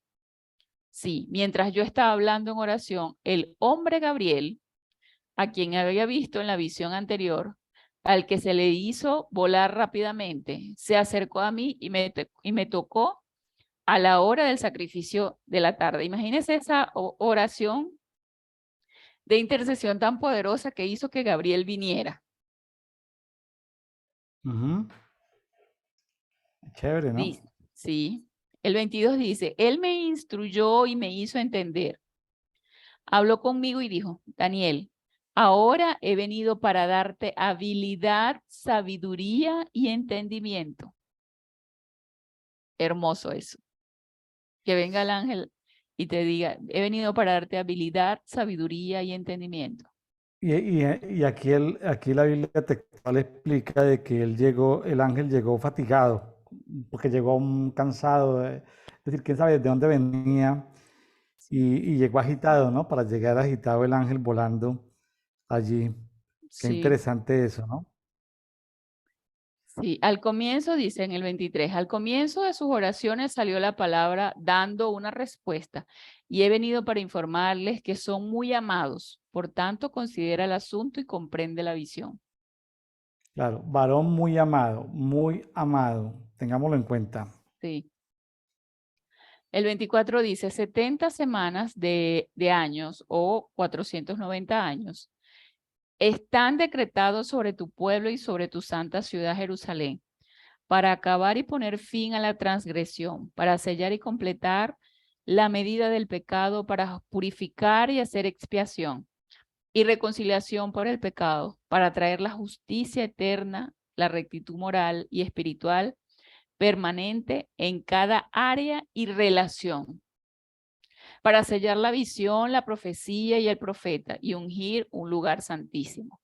S2: Sí, mientras yo estaba hablando en oración, el hombre Gabriel, a quien había visto en la visión anterior, al que se le hizo volar rápidamente, se acercó a mí y me tocó a la hora del sacrificio de la tarde. Imagínense esa oración de intercesión tan poderosa que hizo que Gabriel viniera.
S1: Chévere, ¿no?
S2: Sí. El 22 dice, él me instruyó y me hizo entender. Habló conmigo y dijo, Daniel, ahora he venido para darte habilidad, sabiduría y entendimiento. Hermoso eso. Que venga el ángel y te diga, he venido para darte habilidad, sabiduría y entendimiento.
S1: Y aquí la Biblia textual explica de que el ángel llegó fatigado, porque llegó cansado, es decir, quién sabe de dónde venía, y llegó agitado, ¿no? Para llegar agitado el ángel volando allí. Qué
S2: Sí.
S1: interesante eso, ¿no?
S2: Sí, al comienzo, dice en el 23, al comienzo de sus oraciones salió la palabra dando una respuesta, y he venido para informarles que son muy amados, por tanto considera el asunto y comprende la visión.
S1: Claro, varón muy amado, tengámoslo en cuenta.
S2: Sí. El 24 dice 70 semanas de años o 490 años están decretados sobre tu pueblo y sobre tu santa ciudad Jerusalén, para acabar y poner fin a la transgresión, para sellar y completar la medida del pecado, para purificar y hacer expiación y reconciliación por el pecado, para traer la justicia eterna, la rectitud moral y espiritual permanente en cada área y relación, para sellar la visión, la profecía y el profeta y ungir un lugar santísimo.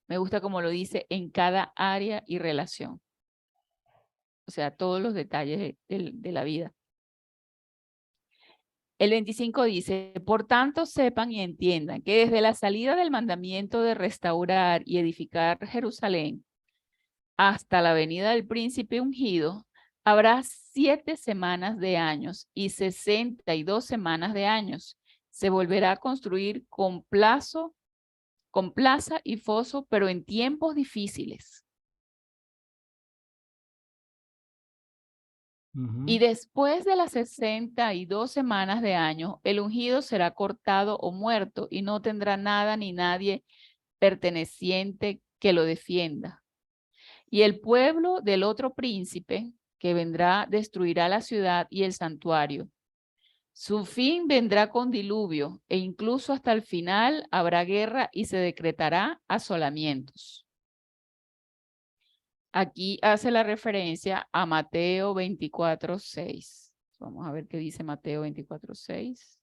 S2: Me gusta como lo dice, en cada área y relación. O sea, todos los detalles de la vida. El 25 dice, por tanto sepan y entiendan que desde la salida del mandamiento de restaurar y edificar Jerusalén hasta la venida del príncipe ungido, habrá 7 semanas de años y 62 semanas de años. Se volverá a construir con plazo con plaza y foso, pero en tiempos difíciles. Y después de las 62 semanas de año, el ungido será cortado o muerto y no tendrá nada ni nadie perteneciente que lo defienda. Y el pueblo del otro príncipe que vendrá destruirá la ciudad y el santuario. Su fin vendrá con diluvio e incluso hasta el final habrá guerra y se decretará asolamientos. Aquí hace la referencia a Mateo 24:6. Vamos a ver qué dice Mateo 24:6.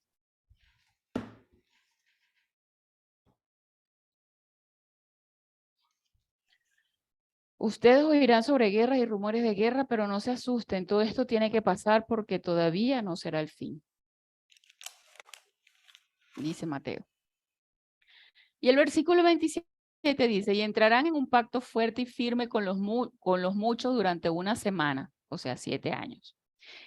S2: Ustedes oirán sobre guerras y rumores de guerra, pero no se asusten. Todo esto tiene que pasar porque todavía no será el fin. Dice Mateo. Y el versículo 27 dice, y entrarán en un pacto fuerte y firme con los muchos durante una semana, o sea, 7 años.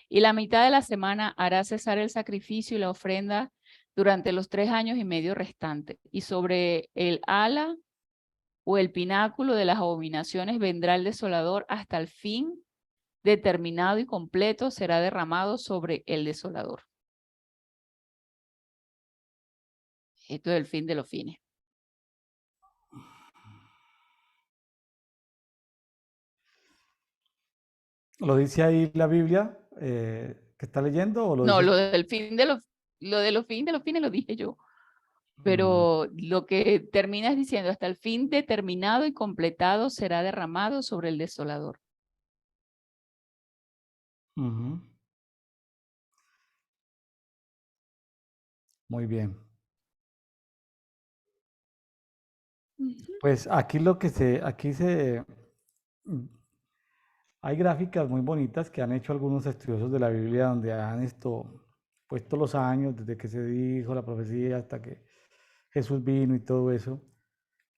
S2: Y la mitad de la semana hará cesar el sacrificio y la ofrenda durante los 3 años y medio restantes. Y sobre el ala o el pináculo de las abominaciones vendrá el desolador hasta el fin determinado y completo será derramado sobre el desolador. Esto es el fin de los fines.
S1: ¿Lo dice ahí la Biblia que está leyendo o lo
S2: No,
S1: dice?
S2: lo del fin de los fines lo dije yo.
S1: Mm,
S2: Pero lo que terminas diciendo, hasta el fin determinado y completado será derramado sobre el desolador.
S1: ujú. Muy bien. Pues aquí hay gráficas muy bonitas que han hecho algunos estudiosos de la Biblia donde han puesto los años desde que se dijo la profecía hasta que Jesús vino y todo eso.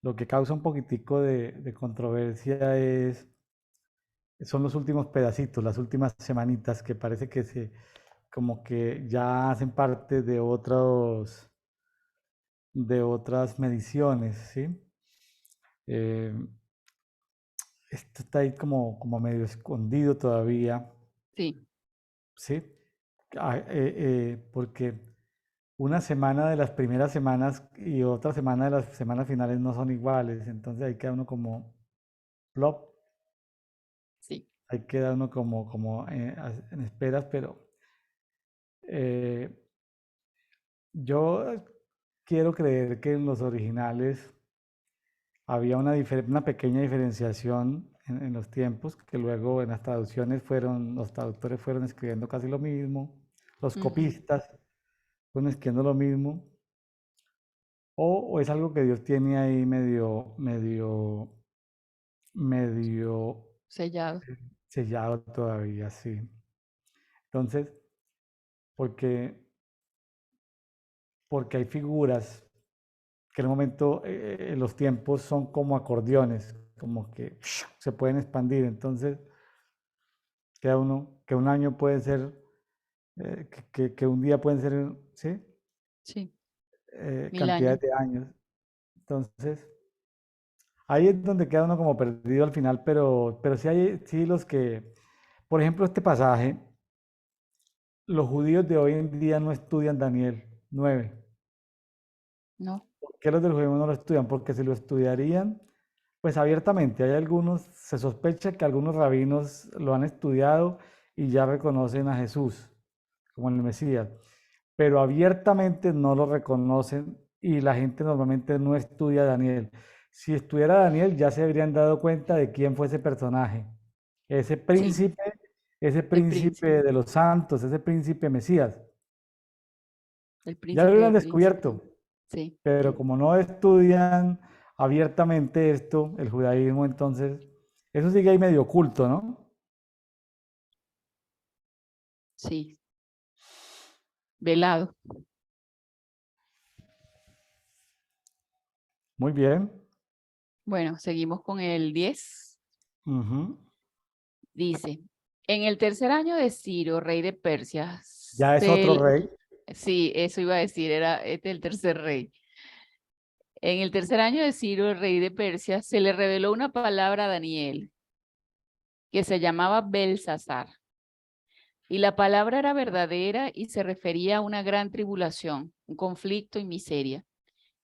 S1: Lo que causa un poquitico de controversia son los últimos pedacitos, las últimas semanitas que parece que como que ya hacen parte de otras mediciones, ¿sí? Eh, Esto está ahí como medio escondido todavía,
S2: Sí,
S1: ¿sí? Porque una semana de las primeras semanas y otra semana de las semanas finales no son iguales, entonces ahí queda uno como plop,
S2: sí.
S1: ahí queda uno como en esperas, pero eh, yo quiero creer que en los originales había una pequeña diferenciación en los tiempos, que luego en las traducciones los traductores fueron escribiendo casi lo mismo, los copistas fueron escribiendo lo mismo, o es algo que Dios tiene ahí medio
S2: Sellado.
S1: sellado todavía, sí. Entonces, porque, porque hay figuras que en un momento los tiempos son como acordeones, como que se pueden expandir, entonces que un año puede ser, que un día pueden ser, ¿sí?
S2: Sí, 1000 años.
S1: Cantidades de años. Entonces, ahí es donde queda uno como perdido al final, pero sí los que, por ejemplo, este pasaje, los judíos de hoy en día no estudian Daniel 9.
S2: No.
S1: ¿Por qué los del judaísmo no lo estudian? Porque si lo estudiarían, pues abiertamente, hay algunos, se sospecha que algunos rabinos lo han estudiado y ya reconocen a Jesús como el Mesías, pero abiertamente no lo reconocen y la gente normalmente no estudia a Daniel. Si estudiara a Daniel ya se habrían dado cuenta de quién fue ese personaje, ese
S2: Sí,
S1: príncipe, ese
S2: el príncipe.
S1: príncipe de los santos, ese príncipe Mesías.
S2: El
S1: Ya lo
S2: príncipe de
S1: hubieran
S2: príncipe.
S1: descubierto,
S2: Sí,
S1: pero como no estudian abiertamente esto, el judaísmo, entonces, eso sigue ahí medio oculto, ¿no?
S2: sí. Velado.
S1: Muy bien.
S2: Bueno, seguimos con el 10.
S1: Ujú.
S2: Dice, en el tercer año de Ciro, rey de Persia,
S1: Ya es otro rey.
S2: sí, eso iba a decir, era el tercer rey. En el tercer año de Ciro, el rey de Persia, se le reveló una palabra a Daniel, que se llamaba Belsasar. Y la palabra era verdadera y se refería a una gran tribulación, un conflicto y miseria.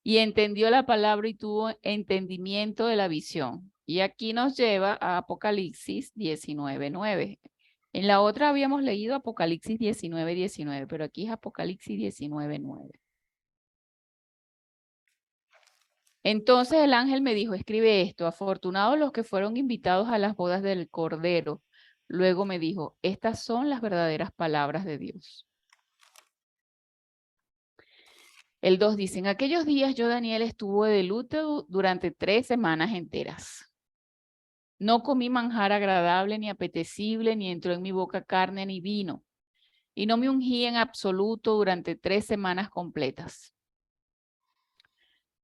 S2: Y entendió la palabra y tuvo entendimiento de la visión. Y aquí nos lleva a Apocalipsis 19:9. En la otra habíamos leído Apocalipsis 19:19, pero aquí es Apocalipsis 19:9. Entonces el ángel me dijo, escribe esto, afortunados los que fueron invitados a las bodas del Cordero. Luego me dijo, estas son las verdaderas palabras de Dios. El 2 dice, en aquellos días yo, Daniel, estuve de luto durante 3 semanas enteras. No comí manjar agradable ni apetecible, ni entró en mi boca carne ni vino. Y no me ungí en absoluto durante 3 semanas completas.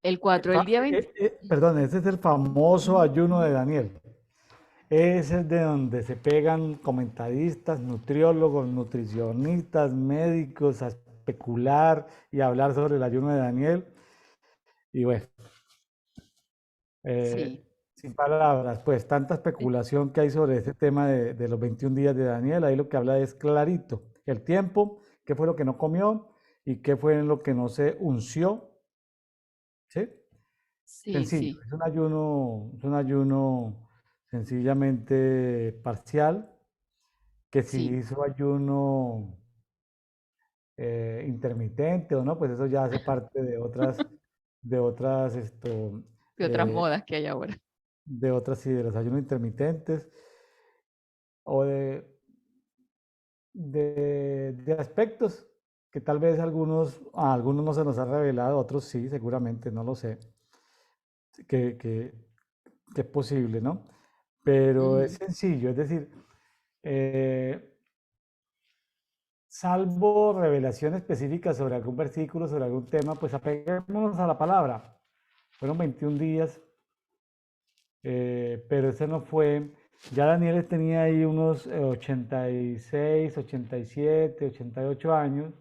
S2: El 4, el día 20.
S1: Perdón, ese es el famoso ayuno de Daniel. Ese es de donde se pegan comentaristas, nutriólogos, nutricionistas, médicos a especular y a hablar sobre el ayuno de Daniel. Y bueno,
S2: Sí.
S1: sin palabras, pues tanta especulación que hay sobre ese tema de los 21 días de Daniel. Ahí lo que habla es clarito. El tiempo, qué fue lo que no comió y qué fue en lo que no se unció. ¿Sí?
S2: Sí,
S1: Sencillo,
S2: sí,
S1: es un ayuno sencillamente parcial, que si
S2: sí.
S1: hizo ayuno intermitente o no, pues eso ya hace parte de otras,
S2: De otras modas que hay ahora.
S1: de otras, sí, de los ayunos intermitentes o de aspectos que tal vez a algunos no se nos ha revelado, a otros sí, seguramente, no lo sé, que, que, que es posible, ¿no? Pero es
S2: Ujú.
S1: sencillo, es decir, eh, salvo revelación específica sobre algún versículo, sobre algún tema, pues apeguémonos a la palabra. Fueron 21 días, pero ese no fue. Ya Daniel tenía ahí unos 86, 87, 88 años.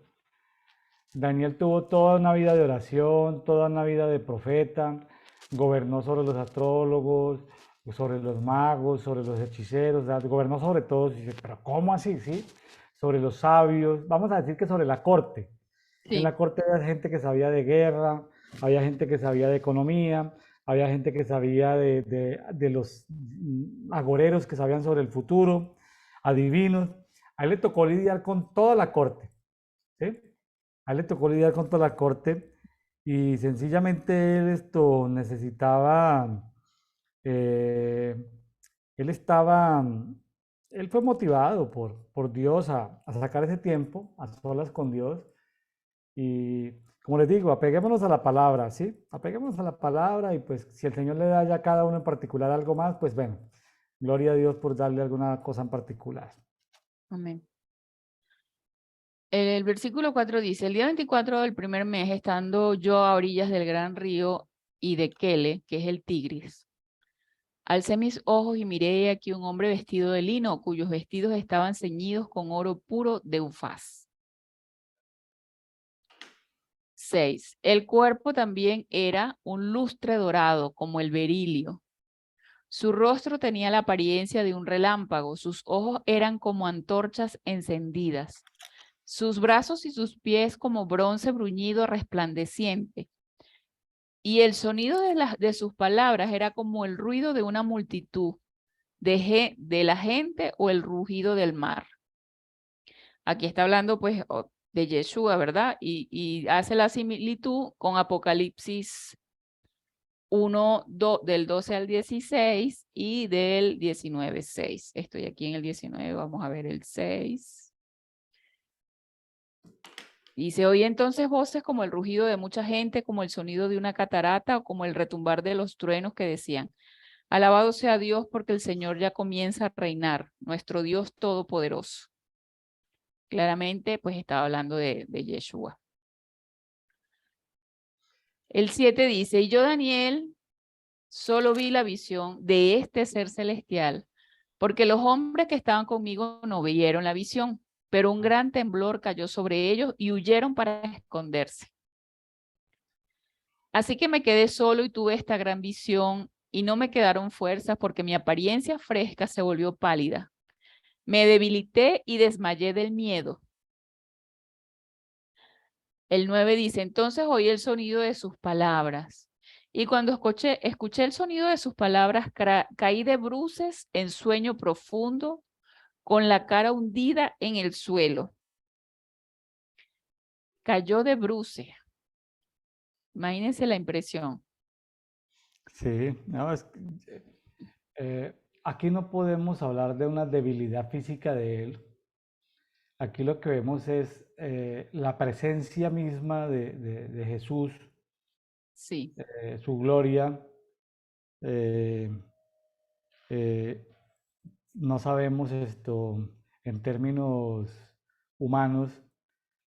S1: Daniel tuvo toda una vida de oración, toda una vida de profeta, gobernó sobre los astrólogos, sobre los magos, sobre los hechiceros, o sea, gobernó sobre todos. Y dice, pero ¿cómo así? ¿Sí? Sobre los sabios, vamos a decir que sobre la corte. En
S2: Sí,
S1: la corte había gente que sabía de guerra, había gente que sabía de economía, había gente que sabía de los agoreros que sabían sobre el futuro, adivinos. A él le tocó lidiar con toda la corte, ¿sí? A él le tocó lidiar con toda la corte y sencillamente él esto necesitaba, eh, él estaba, él fue motivado por Dios a sacar ese tiempo a solas con Dios y como les digo, apeguémonos a la palabra, ¿sí? Apeguémonos a la palabra y pues si el Señor le da ya a cada uno en particular algo más, pues bueno, gloria a Dios por darle alguna cosa en particular.
S2: amén. El versículo 4 dice, el día 24 del primer mes, estando yo a orillas del gran río y de Kele, que es el Tigris, alcé mis ojos y miré aquí un hombre vestido de lino, cuyos vestidos estaban ceñidos con oro puro de Ufaz. 6. El cuerpo también era un lustre dorado, como el berilio. Su rostro tenía la apariencia de un relámpago, sus ojos eran como antorchas encendidas, sus brazos y sus pies como bronce bruñido resplandeciente. Y el sonido de sus palabras era como el ruido de una multitud, de la gente o el rugido del mar. Aquí está hablando pues de Yeshua, ¿verdad? Y hace la similitud con Apocalipsis 1, del 12 al 16 y del 19:6. Estoy aquí en el 19, vamos a ver el 6. Y se oye entonces voces como el rugido de mucha gente, como el sonido de una catarata o como el retumbar de los truenos que decían, alabado sea Dios porque el Señor ya comienza a reinar, nuestro Dios todopoderoso. Claramente, pues estaba hablando de Yeshua. El 7 dice, y yo, Daniel, solo vi la visión de este ser celestial, porque los hombres que estaban conmigo no vieron la visión, pero un gran temblor cayó sobre ellos y huyeron para esconderse. Así que me quedé solo y tuve esta gran visión y no me quedaron fuerzas porque mi apariencia fresca se volvió pálida. Me debilité y desmayé del miedo. El 9 dice, entonces oí el sonido de sus palabras. Y cuando escuché el sonido de sus palabras, caí de bruces en sueño profundo, con la cara hundida en el suelo. Cayó de bruces. Imagínense la impresión.
S1: Sí, no, aquí no podemos hablar de una debilidad física de él. Aquí lo que vemos es la presencia misma de Jesús,
S2: Sí,
S1: su gloria. eh, eh, no sabemos esto en términos humanos,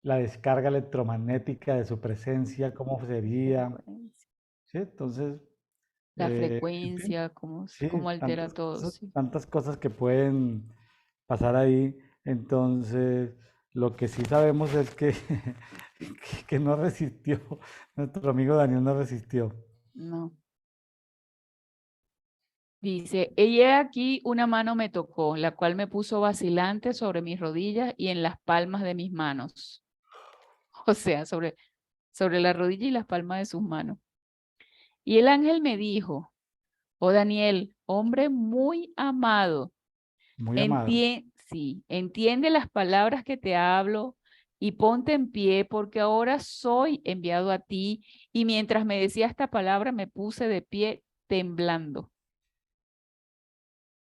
S1: la descarga electromagnética de su presencia, cómo sería, ¿sí? Entonces,
S2: la
S1: en fin,
S2: frecuencia,
S1: sí,
S2: cómo altera todo, sí.
S1: tantas cosas que pueden pasar ahí. Entonces, lo que sí sabemos es que, que no resistió, nuestro amigo Daniel no resistió.
S2: No. Dice, ella aquí una mano me tocó, la cual me puso vacilante sobre mis rodillas y en las palmas de mis manos. O sea, sobre la rodilla y las palmas de sus manos. Y el ángel me dijo, oh Daniel, hombre muy amado,
S1: Muy amado.
S2: sí, entiende las palabras que te hablo y ponte en pie porque ahora soy enviado a ti. Y mientras me decía esta palabra me puse de pie temblando.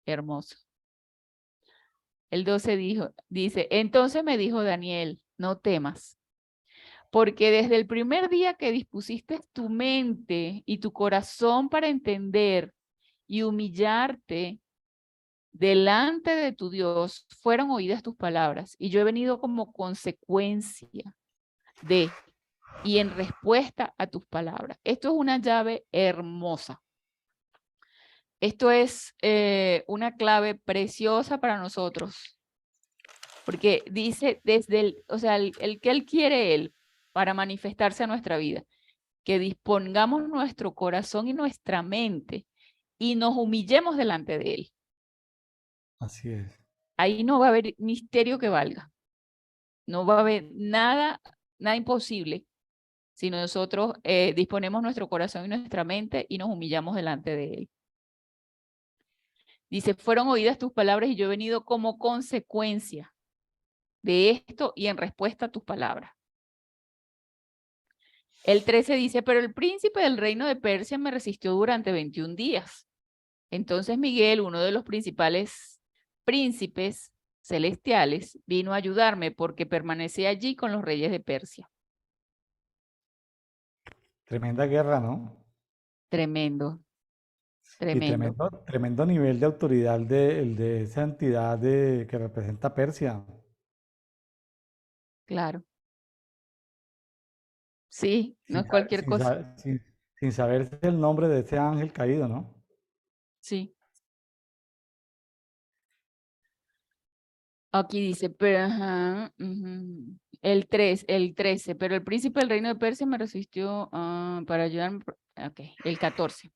S2: Hermoso. El 12 dice, entonces me dijo Daniel, no temas, porque desde el primer día que dispusiste tu mente y tu corazón para entender y humillarte delante de tu Dios, fueron oídas tus palabras, y yo he venido como consecuencia de y en respuesta a tus palabras. Esto es una llave hermosa. Esto es una clave preciosa para nosotros. Porque dice desde o sea, el que Él quiere Él para manifestarse a nuestra vida, que dispongamos nuestro corazón y nuestra mente y nos humillemos delante de Él.
S1: Así es.
S2: Ahí no va a haber misterio que valga. No va a haber nada, nada imposible si nosotros disponemos nuestro corazón y nuestra mente y nos humillamos delante de Él. Dice, fueron oídas tus palabras y yo he venido como consecuencia de esto y en respuesta a tus palabras. El 13 dice, pero el príncipe del reino de Persia me resistió durante 21 días. Entonces Miguel, uno de los principales príncipes celestiales, vino a ayudarme porque permanecí allí con los reyes de Persia.
S1: Tremenda guerra, ¿no?
S2: Tremendo,
S1: Y
S2: tremendo,
S1: tremendo nivel de autoridad el de esa entidad que representa Persia.
S2: claro. Sí, no
S1: Sin,
S2: es
S1: sa-
S2: cualquier
S1: sin,
S2: cosa.
S1: sa- sin- sin saberse el nombre de ese ángel caído, ¿no?
S2: Sí. Aquí dice, pero, ajá, el 13, pero el príncipe del reino de Persia me resistió para ayudarme. Ok, el 14.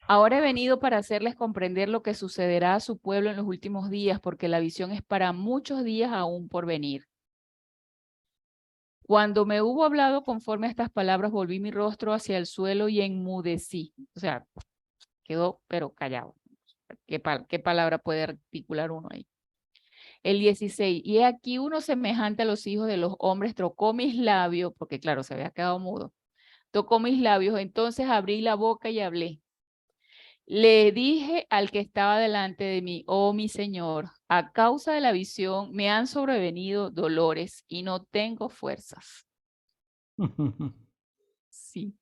S2: Ahora he venido para hacerles comprender lo que sucederá a su pueblo en los últimos días, porque la visión es para muchos días aún por venir. Cuando me hubo hablado conforme a estas palabras, volví mi rostro hacia el suelo y enmudecí. O sea, quedó pero callado. ¿Qué palabra puede articular uno ahí? El 16, y he aquí uno semejante a los hijos de los hombres tocó mis labios, porque claro, se había quedado mudo, tocó mis labios, entonces abrí la boca y hablé. Le dije al que estaba delante de mí, oh mi Señor, a causa de la visión me han sobrevenido dolores y no tengo fuerzas. Sí.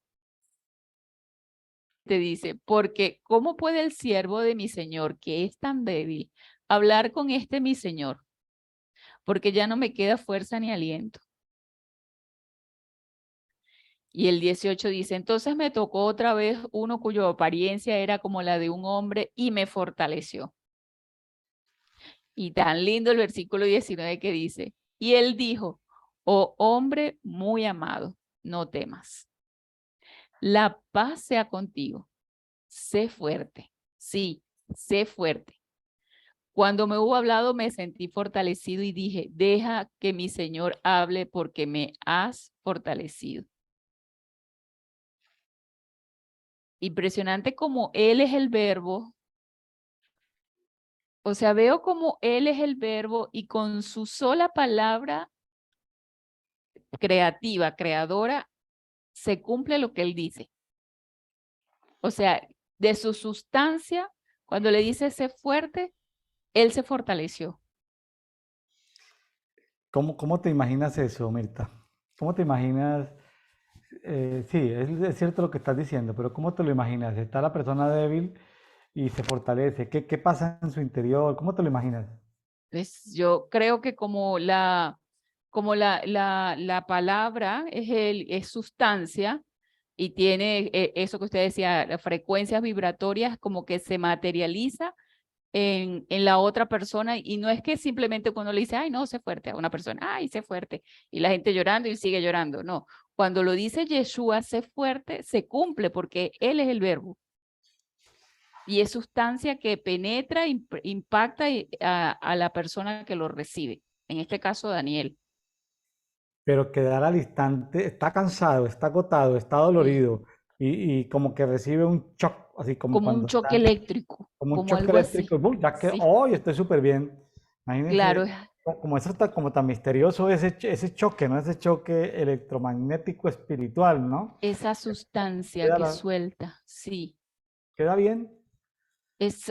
S2: Te dice, porque ¿cómo puede el siervo de mi Señor, que es tan débil, hablar con este mi Señor? Porque ya no me queda fuerza ni aliento. Y el 18 dice, entonces me tocó otra vez uno cuya apariencia era como la de un hombre y me fortaleció. Y tan lindo el versículo 19 que dice, y él dijo, oh hombre muy amado, no temas. La paz sea contigo. Sé fuerte. Sí, sé fuerte. Cuando me hubo hablado, me sentí fortalecido y dije, deja que mi Señor hable porque me has fortalecido. Impresionante como Él es el verbo. O sea, veo como Él es el verbo y con su sola palabra creativa, creadora, se cumple lo que Él dice. O sea, de su sustancia, cuando le dice sé fuerte, Él se fortaleció.
S1: ¿Cómo te imaginas eso, Mirta? ¿Cómo te imaginas? Sí, es cierto lo que estás diciendo, pero ¿cómo te lo imaginas? Está la persona débil y se fortalece. ¿Qué pasa en su interior? ¿Cómo te lo imaginas?
S2: Yo creo que como la palabra es sustancia y tiene eso que usted decía, las frecuencias vibratorias como que se materializa en la otra persona y no es que simplemente cuando le dice, ay, no, sé fuerte a una persona, ay, sé fuerte, y la gente llorando y sigue llorando, no. Cuando lo dice Yeshua, sé fuerte, se cumple porque Él es el verbo y es sustancia que penetra, impacta a la persona que lo recibe, en este caso Daniel.
S1: Pero quedar al instante, está cansado, está agotado, está
S2: Sí.
S1: dolorido y como que recibe un shock, así como
S2: Como un
S1: cuando
S2: choque
S1: está,
S2: eléctrico,
S1: como un
S2: como
S1: choque
S2: algo
S1: eléctrico,
S2: así.
S1: y ¡bum! Ya que
S2: Sí,
S1: hoy estoy súper bien.
S2: claro,
S1: Imagínense, como eso está como tan misterioso ese choque, ¿no? Ese choque electromagnético espiritual, ¿no?
S2: esa sustancia
S1: Queda,
S2: que suelta, sí.
S1: queda bien.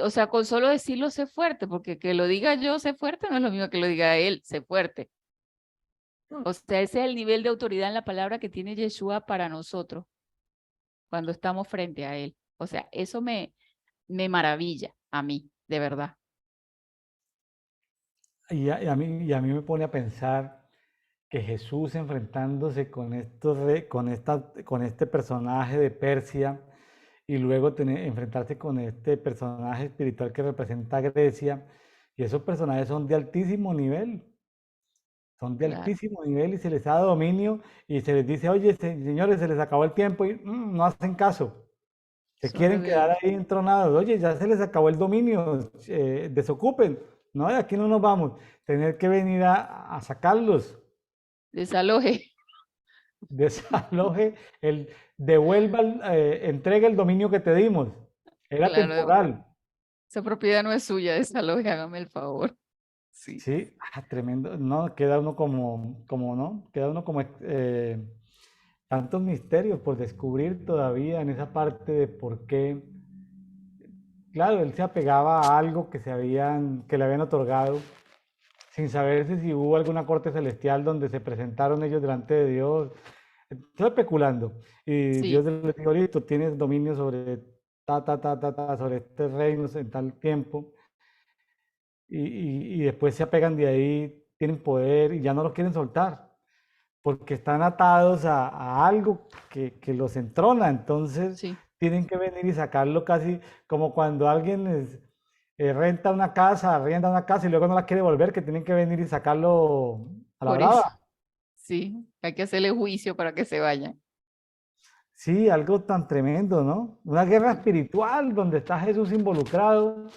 S2: O sea, con solo decirlo sé fuerte, porque que lo diga yo sé fuerte no es lo mismo que lo diga él sé fuerte. O sea, ese es el nivel de autoridad en la palabra que tiene Yeshua para nosotros cuando estamos frente a él. O sea, eso me maravilla a mí, de verdad.
S1: Y a mí me pone a pensar que Jesús enfrentándose con, con este personaje de Persia y luego enfrentarse con este personaje espiritual que representa a Grecia, y esos personajes son de
S2: Claro,
S1: altísimo nivel y se les da dominio y se les dice, oye, señores, se les acabó el tiempo y no hacen caso. Se
S2: son
S1: quieren quedar
S2: rebeldes.
S1: ahí entronados. Oye, ya se les acabó el dominio, desocupen. No, de aquí no nos vamos. Tener que venir a sacarlos.
S2: Desaloje.
S1: Desaloje, devuelva, entrega el dominio que te dimos. Era
S2: Claro,
S1: temporal.
S2: esa propiedad no es suya, desaloje, hágame el favor. Sí.
S1: Sí, tremendo. No, queda uno ¿no? Queda uno como tantos misterios por descubrir todavía en esa parte de por qué. Claro, él se apegaba a algo que le habían otorgado, sin saberse si hubo alguna corte celestial donde se presentaron ellos delante de Dios. Estoy especulando. Y Dios
S2: Sí,
S1: les dijo, listo, tienes dominio sobre sobre este reino en tal tiempo. Y después se apegan de ahí, tienen poder y ya no los quieren soltar, porque están atados a algo que los entrona. Entonces
S2: sí,
S1: tienen que venir y sacarlo casi como cuando alguien renta una casa, arrienda una casa y luego no la quiere volver, que tienen que venir y sacarlo a la
S2: por eso.
S1: brava.
S2: Sí, hay que hacerle juicio para que se vayan.
S1: Sí, algo tan tremendo, ¿no? Una guerra
S2: Sí.
S1: espiritual donde está Jesús involucrado.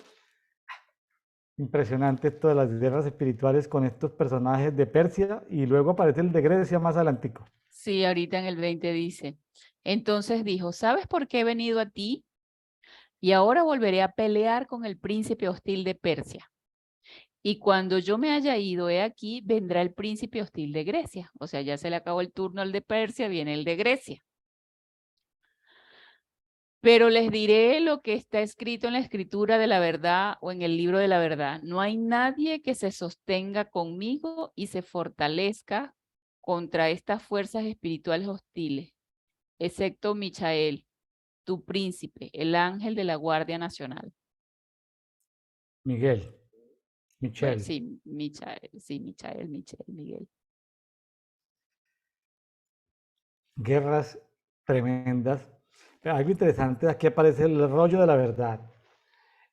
S1: Impresionante esto de las guerras espirituales con estos personajes de Persia y luego aparece el de Grecia más adelantico.
S2: Sí, ahorita en el 20 dice. Entonces dijo, ¿sabes por qué he venido a ti? Y ahora volveré a pelear con el príncipe hostil de Persia. Y cuando yo me haya ido, he aquí, vendrá el príncipe hostil de Grecia. O sea, ya se le acabó el turno al de Persia, viene el de Grecia. Pero les diré lo que está escrito en la escritura de la verdad o en el libro de la verdad. No hay nadie que se sostenga conmigo y se fortalezca contra estas fuerzas espirituales hostiles, excepto Michael, tu príncipe, el ángel de la Guardia Nacional.
S1: Miguel,
S2: Bueno,
S1: Michelle,
S2: sí, Michael, Miguel.
S1: guerras tremendas. Pero algo interesante, aquí aparece el rollo de la verdad.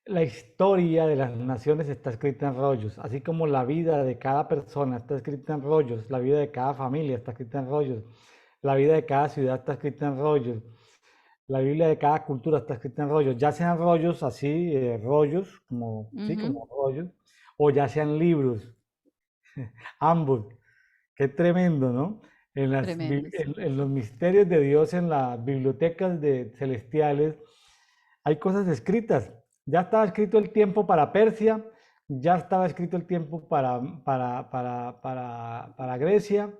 S1: La historia de las naciones está escrita en rollos, así como la vida de cada persona está escrita en rollos, la vida de cada familia está escrita en rollos, la vida de cada ciudad está escrita en rollos. la Biblia de cada cultura está escrita en rollos, ya sean rollos así, rollos, como, sí,
S2: Ujú.
S1: como rollos, o ya sean libros, ambos. Qué tremendo, ¿no?
S2: Tremendo, sí.
S1: En los misterios de Dios, en las bibliotecas de celestiales, hay cosas escritas. Ya estaba escrito el tiempo para Persia, ya estaba escrito el tiempo para Grecia,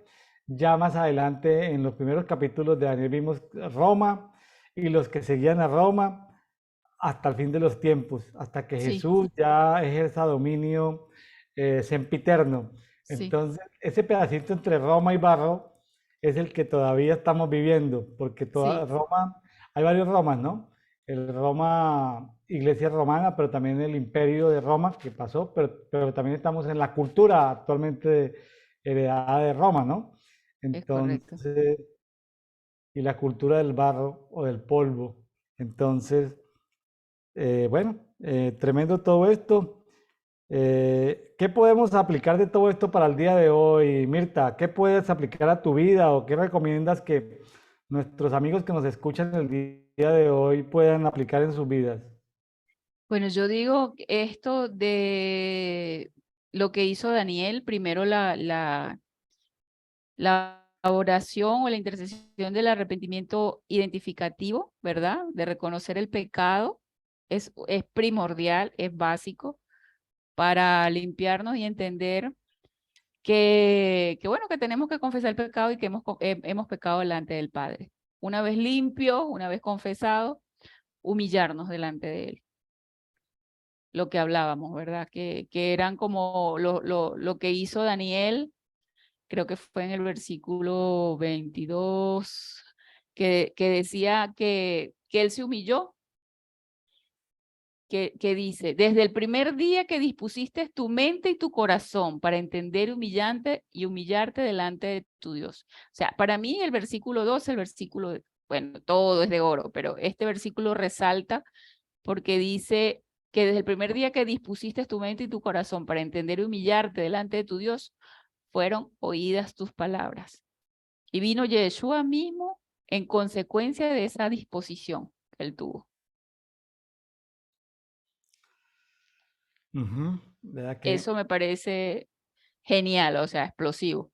S1: ya más adelante en los primeros capítulos de Daniel vimos Roma y los que seguían a Roma hasta el fin de los tiempos, hasta que
S2: Sí,
S1: Jesús ya ejerza dominio sempiterno.
S2: sí,
S1: Entonces, ese pedacito entre Roma y Barro es el que todavía estamos viviendo, porque toda
S2: sí,
S1: Roma, hay varios Romas, ¿no? El Roma, Iglesia romana, pero también el Imperio de Roma que pasó, pero también estamos en la cultura actualmente heredada de Roma, ¿no?
S2: es correcto.
S1: Entonces, y la cultura del barro o del polvo. Entonces, bueno, tremendo todo esto. ¿Qué podemos aplicar de todo esto para el día de hoy, Mirta? ¿Qué puedes aplicar a tu vida o qué recomiendas que nuestros amigos que nos escuchan el día de hoy puedan aplicar en sus vidas?
S2: Bueno, yo digo que esto de lo que hizo Daniel, primero la oración o la intercesión del arrepentimiento identificativo, ¿verdad? De reconocer el pecado, es primordial, es básico para limpiarnos y entender bueno, que tenemos que confesar el pecado y que hemos pecado delante del Padre. Una vez limpio, una vez confesado, humillarnos delante de Él. Lo que hablábamos, ¿verdad? Que eran como lo que hizo Daniel, creo que fue en el versículo 22, que decía que él se humilló, que dice, desde el primer día que dispusiste tu mente y tu corazón para entender humillante y humillarte delante de tu Dios. O sea, para mí el versículo 2, bueno, todo es de oro, pero este versículo resalta porque dice que desde el primer día que dispusiste tu mente y tu corazón para entender y humillarte delante de tu Dios, fueron oídas tus palabras. Y vino Yeshua mismo en consecuencia de esa disposición que él tuvo.
S1: Ujú, ¿verdad que?
S2: Eso me parece genial, o sea, explosivo.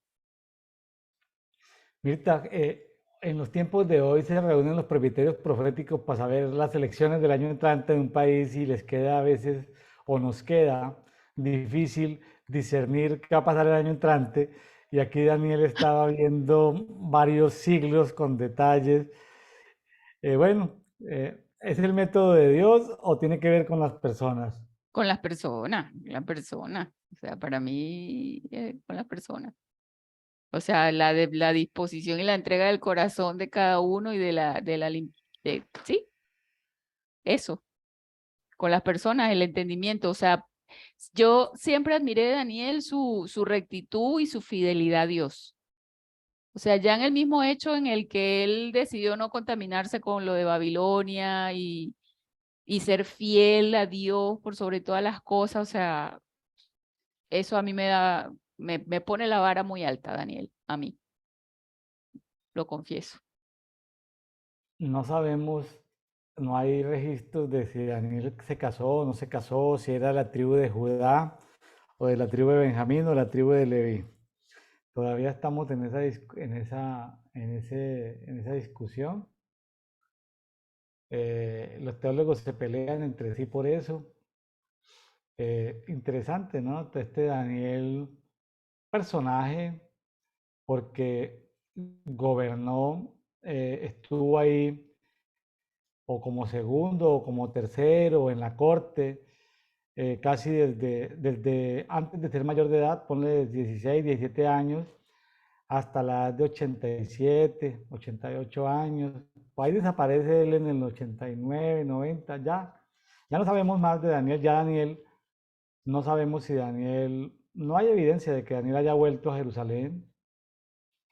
S1: Mirta, en los tiempos de hoy se reúnen los presbiterios proféticos para saber las elecciones del año entrante de un país y les queda a veces, o nos queda, difícil discernir qué va a pasar el año entrante. Y aquí Daniel estaba viendo varios siglos con detalles. Bueno, ¿es el método de Dios o tiene que ver con las personas?
S2: Con las personas, la persona. O sea, para mí, con las personas. O sea, la disposición y la entrega del corazón de cada uno y sí, eso, con las personas, el entendimiento. O sea, yo siempre admiré de Daniel su rectitud y su fidelidad a Dios. O sea, ya en el mismo hecho en el que él decidió no contaminarse con lo de Babilonia y ser fiel a Dios por sobre todas las cosas, o sea, eso a mí me pone la vara muy alta, Daniel, a mí, lo confieso.
S1: No sabemos, no hay registros de si Daniel se casó o no se casó, si era de la tribu de Judá o de la tribu de Benjamín o la tribu de Leví. Todavía estamos en en esa discusión. Los teólogos se pelean entre sí por eso. Interesante, ¿no? Este Daniel, personaje, porque gobernó, estuvo ahí o como segundo o como tercero en la corte, casi desde antes de ser mayor de edad, ponle 16, 17 años, hasta la edad de 87, 88 años. Ahí desaparece él en el 89, 90, ya no sabemos más de Daniel, ya Daniel, no sabemos si Daniel, no hay evidencia de que Daniel haya vuelto a Jerusalén,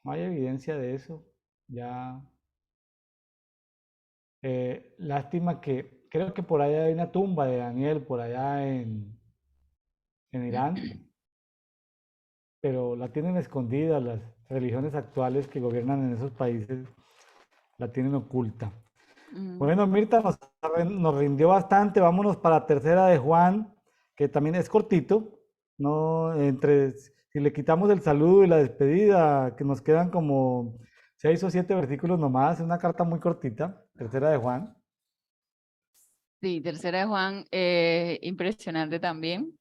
S1: no hay evidencia de eso, ya. Lástima que creo que por allá hay una tumba de Daniel, por allá en Irán, pero la tienen escondida, las religiones actuales que gobiernan en esos países la tienen oculta.
S2: Mm.
S1: Bueno, Mirta, nos rindió bastante. Vámonos para la tercera de Juan, que también es cortito. No, si le quitamos el saludo y la despedida, que nos quedan como 6 o 7 versículos nomás, es una carta muy cortita, tercera de Juan.
S2: Sí, tercera de Juan, impresionante también.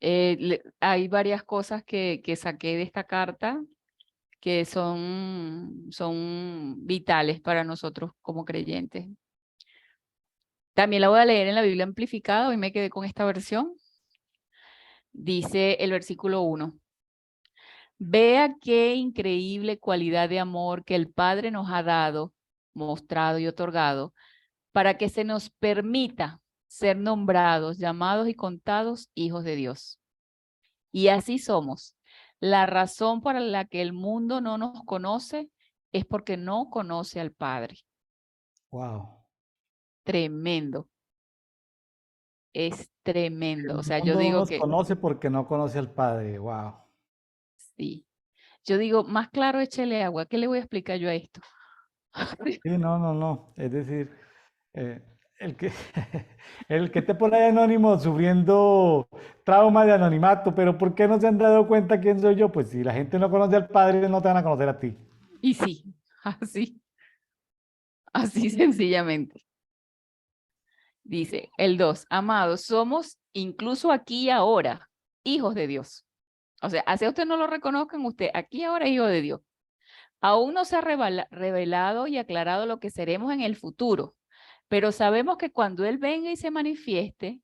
S2: Hay varias cosas que saqué de esta carta que son vitales para nosotros como creyentes. También la voy a leer en la Biblia amplificada, hoy me quedé con esta versión. Dice el versículo 1. Vea qué increíble cualidad de amor que el Padre nos ha dado, mostrado y otorgado, para que se nos permita ser nombrados, llamados y contados hijos de Dios. Y así somos. La razón por la que el mundo no nos conoce es porque no conoce al Padre.
S1: Wow.
S2: Tremendo. Es tremendo. O
S1: El
S2: sea, yo
S1: mundo no
S2: digo
S1: nos
S2: que
S1: conoce porque no conoce al Padre. Wow.
S2: sí. Yo digo, más claro, échele agua. ¿Qué le voy a explicar yo a esto?
S1: Sí, no, no, no. Es decir, eh, el que, el que esté por ahí anónimo sufriendo trauma de anonimato, pero ¿por qué no se han dado cuenta quién soy yo? Pues si la gente no conoce al Padre, no te van a conocer a ti.
S2: Y sí, así sencillamente. Dice el 2, amados, somos incluso aquí y ahora hijos de Dios. O sea, así usted no lo reconozcan, usted aquí y ahora es hijo de Dios. Aún no se ha revelado y aclarado lo que seremos en el futuro, pero sabemos que cuando Él venga y se manifieste,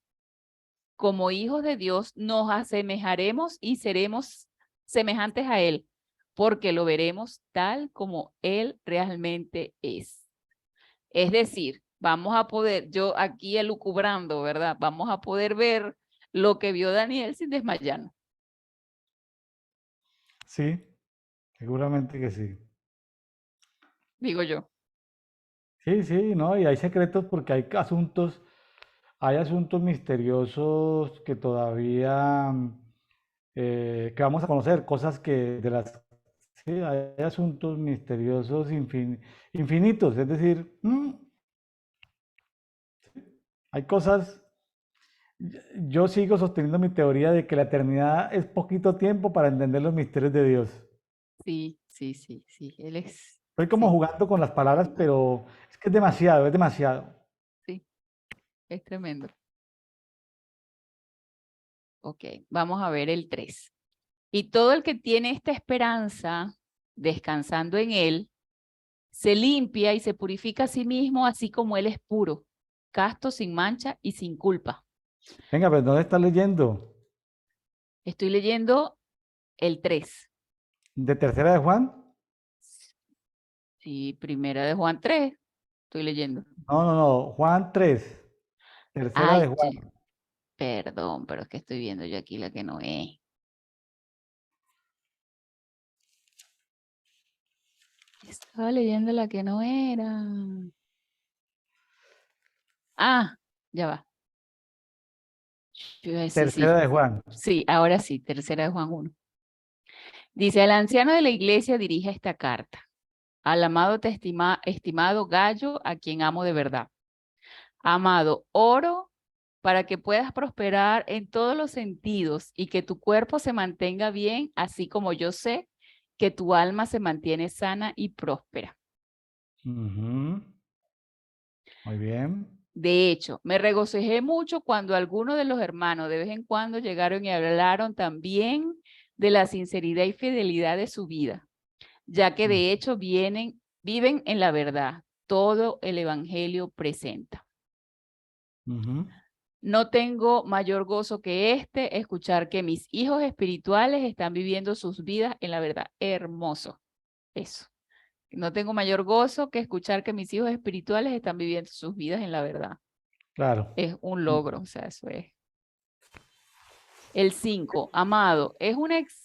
S2: como hijos de Dios, nos asemejaremos y seremos semejantes a Él, porque lo veremos tal como Él realmente es. Es decir, vamos a poder, yo aquí elucubrando, ¿verdad? Vamos a poder ver lo que vio Daniel sin desmayarnos,
S1: Sí, seguramente que sí.
S2: digo yo.
S1: Sí, sí, no, y hay secretos porque hay asuntos misteriosos que todavía que vamos a conocer, cosas que de las sí, hay asuntos misteriosos infinitos, es decir, hay cosas. Yo sigo sosteniendo mi teoría de que la eternidad es poquito tiempo para entender los misterios de Dios.
S2: Sí, sí, sí, sí, Él es,
S1: Estoy como
S2: sí,
S1: jugando con las palabras, pero es que es demasiado, es demasiado.
S2: sí, es tremendo. Ok, vamos a ver el 3. Y todo el que tiene esta esperanza, descansando en Él, se limpia y se purifica a sí mismo, así como Él es puro, casto, sin mancha y sin culpa.
S1: Venga, pero ¿dónde estás leyendo?
S2: Estoy leyendo el 3.
S1: ¿De tercera de Juan?
S2: Sí, primera de Juan 3, estoy leyendo.
S1: No, no, no, Juan 3, tercera de
S2: Ay,
S1: Juan.
S2: perdón, pero es que estoy viendo yo aquí la que no es. Estaba leyendo la que no era. Ah, ya va. Yo iba a decir
S1: Tercera
S2: sí.
S1: de Juan.
S2: Sí, ahora sí, tercera de Juan 1. Dice, el anciano de la iglesia dirige esta carta. Al amado estimado Gallo, a quien amo de verdad. Amado, oro para que puedas prosperar en todos los sentidos y que tu cuerpo se mantenga bien, así como yo sé que tu alma se mantiene sana y próspera.
S1: Ujú, muy bien.
S2: De hecho, me regocijé mucho cuando algunos de los hermanos de vez en cuando llegaron y hablaron también de la sinceridad y fidelidad de su vida, ya que de hecho viven en la verdad. Todo el evangelio presenta.
S1: Ujú,
S2: No tengo mayor gozo que escuchar que mis hijos espirituales están viviendo sus vidas en la verdad. Hermoso. Eso. No tengo mayor gozo que escuchar que mis hijos espirituales están viviendo sus vidas en la verdad.
S1: claro.
S2: Es un logro, o sea, eso es. El 5, amado, es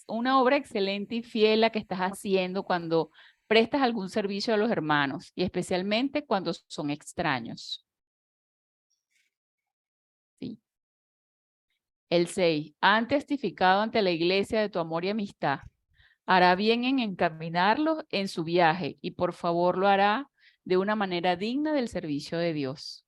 S2: una obra excelente y fiel la que estás haciendo cuando prestas algún servicio a los hermanos y especialmente cuando son extraños. Sí. El 6, han testificado ante la iglesia de tu amor y amistad. Hará bien en encaminarlos en su viaje y por favor lo hará de una manera digna del servicio de Dios.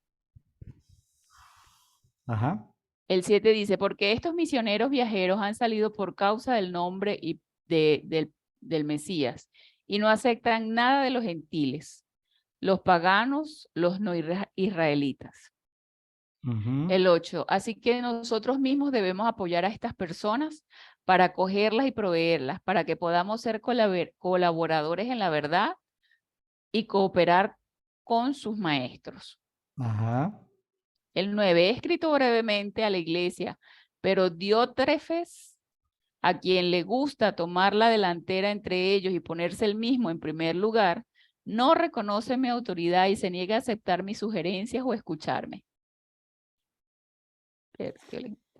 S1: Ajá.
S2: El 7 dice, porque estos misioneros viajeros han salido por causa del nombre del Mesías y no aceptan nada de los gentiles, los paganos, los no israelitas.
S1: Ujú.
S2: El 8, así que nosotros mismos debemos apoyar a estas personas para acogerlas y proveerlas, para que podamos ser colaboradores en la verdad y cooperar con sus maestros.
S1: Ajá.
S2: El 9, he escrito brevemente a la iglesia, pero Diótrefes, a quien le gusta tomar la delantera entre ellos y ponerse el mismo en primer lugar, no reconoce mi autoridad y se niega a aceptar mis sugerencias o escucharme. Que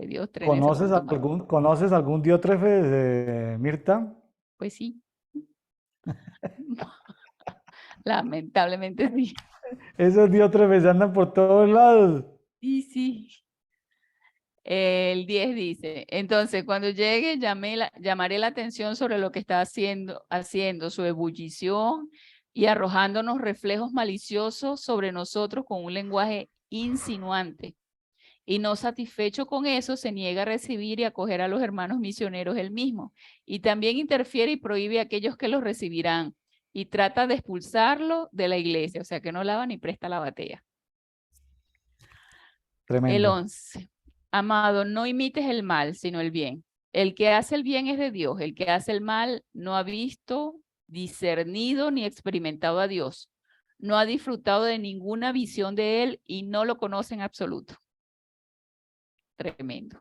S2: Dios trene ese punto más.
S1: ¿Conoces algún Diótrefes, Mirta?
S2: Pues sí, lamentablemente sí.
S1: Esos Diótrefes andan por todos lados.
S2: Sí, sí. El 10 dice, entonces cuando llegue llamaré la atención sobre lo que está haciendo su ebullición y arrojándonos reflejos maliciosos sobre nosotros con un lenguaje insinuante. Y no satisfecho con eso, se niega a recibir y acoger a los hermanos misioneros él mismo. Y también interfiere y prohíbe a aquellos que los recibirán. Y trata de expulsarlo de la iglesia, o sea que no lava ni presta la batea. El
S1: Tremendo.
S2: 11. Amado, no imites el mal, sino el bien. El que hace el bien es de Dios. El que hace el mal no ha visto, discernido ni experimentado a Dios. No ha disfrutado de ninguna visión de Él y no lo conoce en absoluto. Tremendo.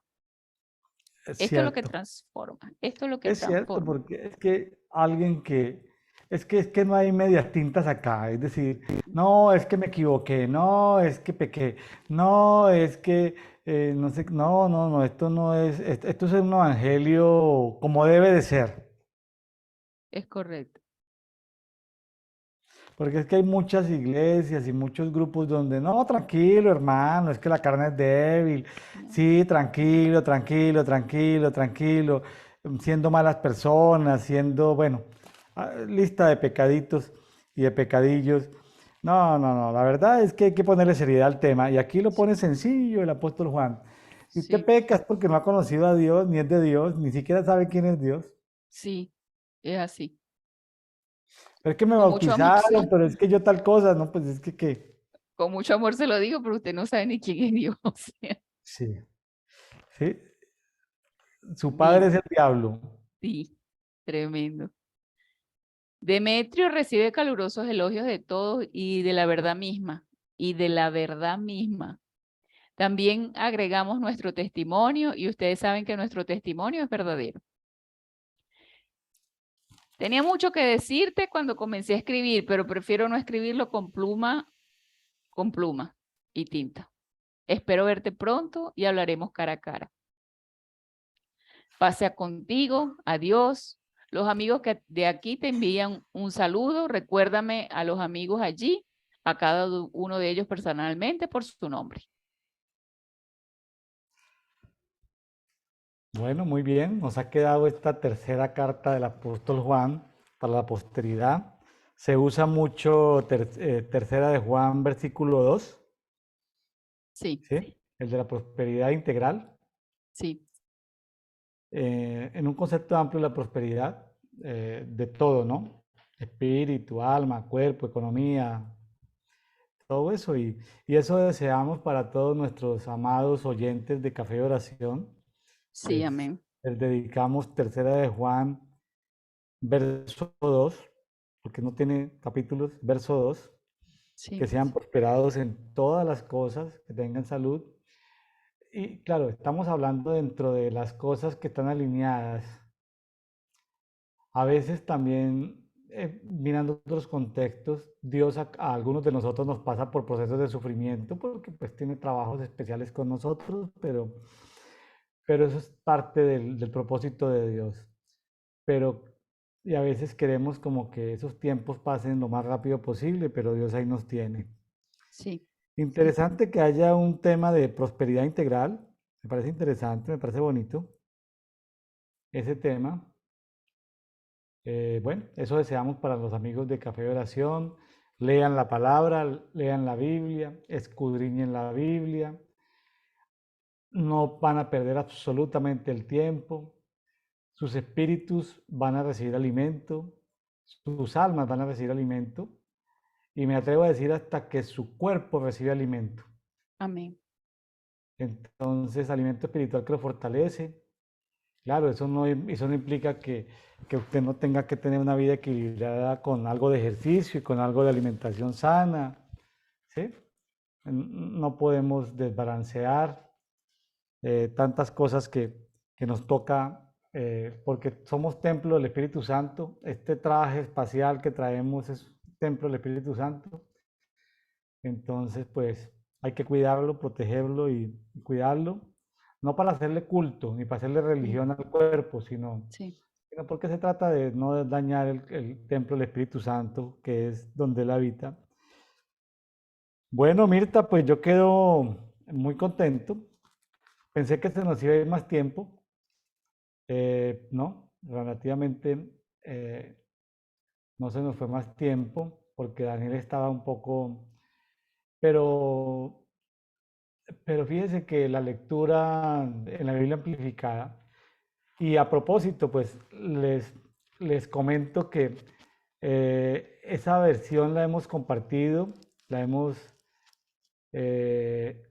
S1: Es
S2: Esto es lo que
S1: cierto.
S2: transforma. Esto es lo que
S1: Es cierto,
S2: transforma.
S1: porque es que alguien que, es que no hay medias tintas acá, es decir, no, es que me equivoqué, no, es que pequé, no, es que, no sé, no, no, no, esto no es, esto es un evangelio como debe de ser,
S2: Es correcto.
S1: porque es que hay muchas iglesias y muchos grupos donde, no, tranquilo, hermano, es que la carne es débil,
S2: No.
S1: sí, tranquilo, tranquilo, tranquilo, tranquilo, siendo malas personas, siendo, bueno, lista de pecaditos y de pecadillos. No, no, no, la verdad es que hay que ponerle seriedad al tema y aquí lo pone sencillo el apóstol Juan. Si usted
S2: Sí,
S1: peca es porque no ha conocido a Dios, ni es de Dios, ni siquiera sabe quién es Dios.
S2: sí, es así.
S1: Pero es que me
S2: Con mucho amor,
S1: bautizaron,
S2: sí.
S1: pero es que yo tal cosa, no, pues es que, ¿qué?
S2: Con mucho amor se lo digo, pero usted no sabe ni quién es Dios. O sea,
S1: Sí, sí, su padre es
S2: dice,
S1: el diablo.
S2: sí, tremendo. Demetrio recibe calurosos elogios de todos y de la verdad misma, y de la verdad misma. También agregamos nuestro testimonio y ustedes saben que nuestro testimonio es verdadero. Tenía mucho que decirte cuando comencé a escribir, pero prefiero no escribirlo con pluma y tinta. Espero verte pronto y hablaremos cara a cara. Pase contigo, adiós. Los amigos que de aquí te envían un saludo. Recuérdame a los amigos allí, a cada uno de ellos personalmente por su nombre.
S1: Bueno, muy bien, nos ha quedado esta tercera carta del apóstol Juan para la posteridad. Se usa mucho tercera de Juan, versículo 2,
S2: Sí,
S1: ¿sí? El de la prosperidad integral.
S2: sí,
S1: En un concepto amplio de la prosperidad, de todo, ¿no? Espíritu, alma, cuerpo, economía, todo eso. Y eso deseamos para todos nuestros amados oyentes de Café de Oración.
S2: sí, amén.
S1: Les dedicamos tercera de Juan, verso 2, porque no tiene capítulos, verso 2, que
S2: Sí,
S1: sean prosperados en todas las cosas, que tengan salud. Y claro, estamos hablando dentro de las cosas que están alineadas. A veces también, mirando otros contextos, Dios a algunos de nosotros nos pasa por procesos de sufrimiento porque pues tiene trabajos especiales con nosotros, pero eso es parte del propósito de Dios. Pero y a veces queremos como que esos tiempos pasen lo más rápido posible, pero Dios ahí nos tiene.
S2: sí, sí,
S1: Interesante que haya un tema de prosperidad integral, me parece interesante, me parece bonito ese tema. Bueno, eso deseamos para los amigos de Café de Oración. Lean la palabra, lean la Biblia, escudriñen la Biblia, no van a perder absolutamente el tiempo, sus espíritus van a recibir alimento, sus almas van a recibir alimento, y me atrevo a decir hasta que su cuerpo recibe alimento.
S2: Amén.
S1: Entonces, alimento espiritual que lo fortalece. Claro, eso no implica que usted no tenga que tener una vida equilibrada con algo de ejercicio y con algo de alimentación sana, ¿sí? No podemos desbalancear tantas cosas que nos toca, porque somos templo del Espíritu Santo. Este traje espacial que traemos es templo del Espíritu Santo. Entonces, pues hay que cuidarlo, protegerlo y cuidarlo, no para hacerle culto ni para hacerle
S2: Sí,
S1: religión al cuerpo, sino,
S2: sí.
S1: sino porque se trata de no dañar el templo del Espíritu Santo, que es donde él habita. Bueno, Mirta, pues yo quedo muy contento. Pensé que se nos iba a ir más tiempo, no, relativamente eh, no se nos fue más tiempo porque Daniel estaba un poco, pero fíjese que la lectura en la Biblia amplificada, y a propósito, pues les comento que esa versión la hemos compartido, la hemos, eh,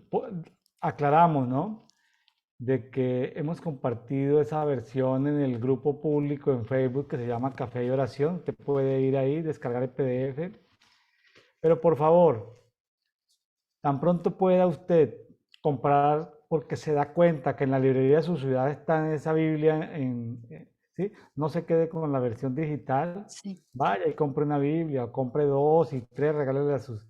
S1: po- aclaramos, ¿no? De que hemos compartido esa versión en el grupo público en Facebook que se llama Café y Oración. Usted puede ir ahí, descargar el PDF, pero por favor, tan pronto pueda usted comprar porque se da cuenta que en la librería de su ciudad está en esa Biblia, ¿sí? No se quede con la versión digital,
S2: Sí.
S1: vaya y compre una Biblia, o compre dos y tres, regálele a sus...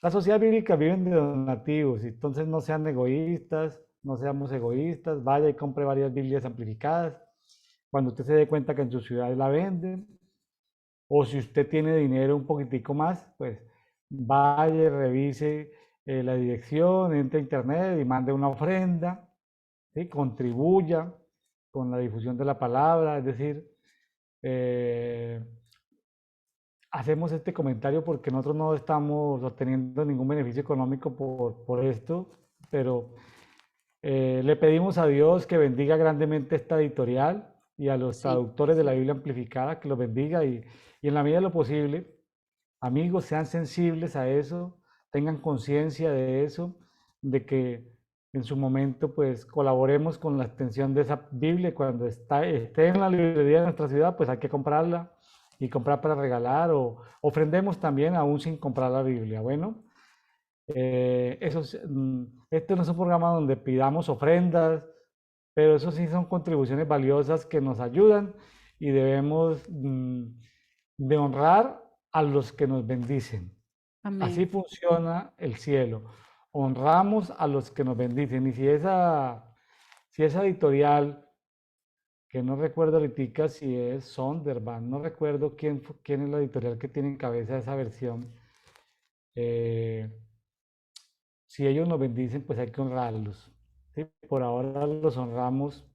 S1: Las sociedades bíblicas viven de donativos, y entonces no sean egoístas, no seamos egoístas, vaya y compre varias Biblias amplificadas. Cuando usted se dé cuenta que en su ciudad la venden, o si usted tiene dinero un poquitico más, pues vaya, revise la dirección, entre a internet y mande una ofrenda, ¿sí? Contribuya con la difusión de la palabra, es decir, eh, hacemos este comentario porque nosotros no estamos obteniendo ningún beneficio económico por esto, pero le pedimos a Dios que bendiga grandemente esta editorial y a los
S2: Sí.
S1: traductores de la Biblia amplificada, que los bendiga y en la medida de lo posible, amigos, sean sensibles a eso, tengan conciencia de eso, de que en su momento pues colaboremos con la extensión de esa Biblia. Cuando esté en la librería de nuestra ciudad, pues hay que comprarla y comprar para regalar o ofrendemos también aún sin comprar la Biblia. Bueno, este no es un programa donde pidamos ofrendas, pero eso sí son contribuciones valiosas que nos ayudan y debemos de honrar a los que nos bendicen. Así
S2: Amén.
S1: funciona el cielo. Honramos a los que nos bendicen. Y si esa editorial, que no recuerdo ahorita si es Sonderban, no recuerdo quién es la editorial que tiene en cabeza esa versión, eh, si ellos nos bendicen, pues hay que honrarlos. ¿Sí? Por ahora los honramos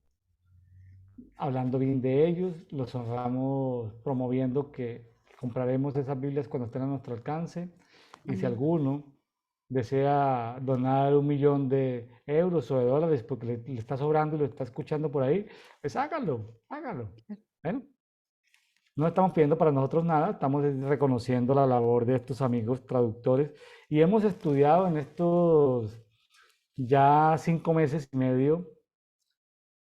S1: hablando bien de ellos, los honramos promoviendo que compraremos esas Biblias cuando estén a nuestro alcance. Y si
S2: Amén.
S1: alguno desea donar 1 millón de euros o de dólares porque le está sobrando y lo está escuchando por ahí, pues hágalo, hágalo. Bueno, no estamos pidiendo para nosotros nada, estamos reconociendo la labor de estos amigos traductores y hemos estudiado en estos ya 5 meses y medio.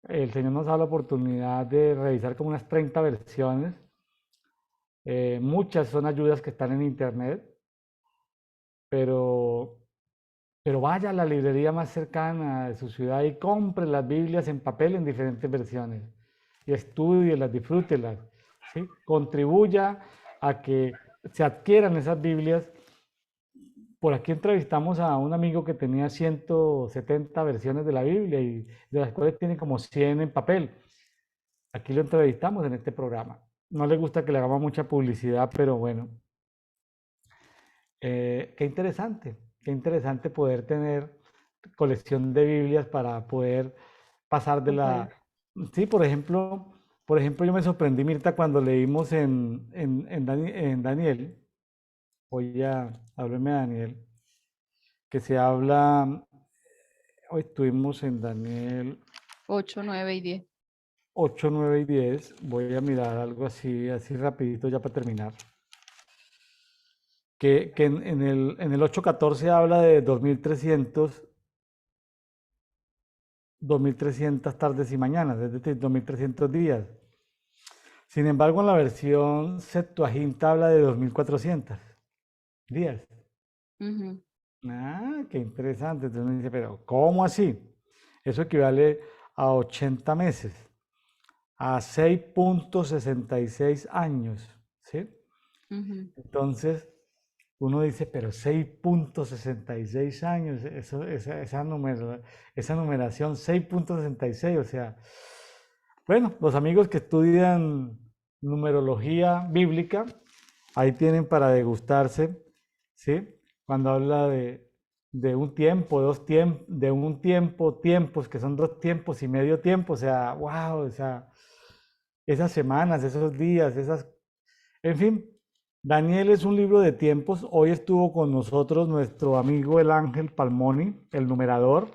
S1: El Señor nos da la oportunidad de revisar como unas 30 versiones. Muchas son ayudas que están en internet, pero, pero vaya a la librería más cercana de su ciudad y compre las Biblias en papel en diferentes versiones. Y estudielas, disfrútelas, ¿sí? Contribuya a que se adquieran esas Biblias. Por aquí entrevistamos a un amigo que tenía 170 versiones de la Biblia y de las cuales tiene como 100 en papel. Aquí lo entrevistamos en este programa. No le gusta que le hagamos mucha publicidad, pero bueno, qué interesante poder tener colección de Biblias para poder pasar de la...
S2: Compartir.
S1: Sí, por ejemplo, yo me sorprendí, Mirta, cuando leímos en Daniel. voy a hablarme a Daniel, que se habla, hoy estuvimos en Daniel
S2: 8, 9 y 10.
S1: 8, 9 y 10. Voy a mirar algo así, así rapidito ya para terminar. Que en el 8:14 habla de 2300 tardes y mañanas, es decir, 2300 días. Sin embargo, en la versión Septuaginta habla de 2400 días.
S2: Ujú.
S1: Ah, qué interesante. Entonces uno dice, pero ¿cómo así? Eso equivale a 80 meses, a 6,66 años, ¿sí?
S2: Ujú.
S1: Entonces, uno dice, pero 6,66 años, esa numeración, 6,66, o sea, bueno, los amigos que estudian numerología bíblica, ahí tienen para degustarse, ¿sí? Cuando habla de un tiempo, dos tiempos, de un tiempo, tiempos, que son 2 tiempos y medio tiempo, o sea, wow, o sea, esas semanas, esos días, en fin, Daniel es un libro de tiempos. Hoy estuvo con nosotros nuestro amigo el Ángel Palmoni, el numerador,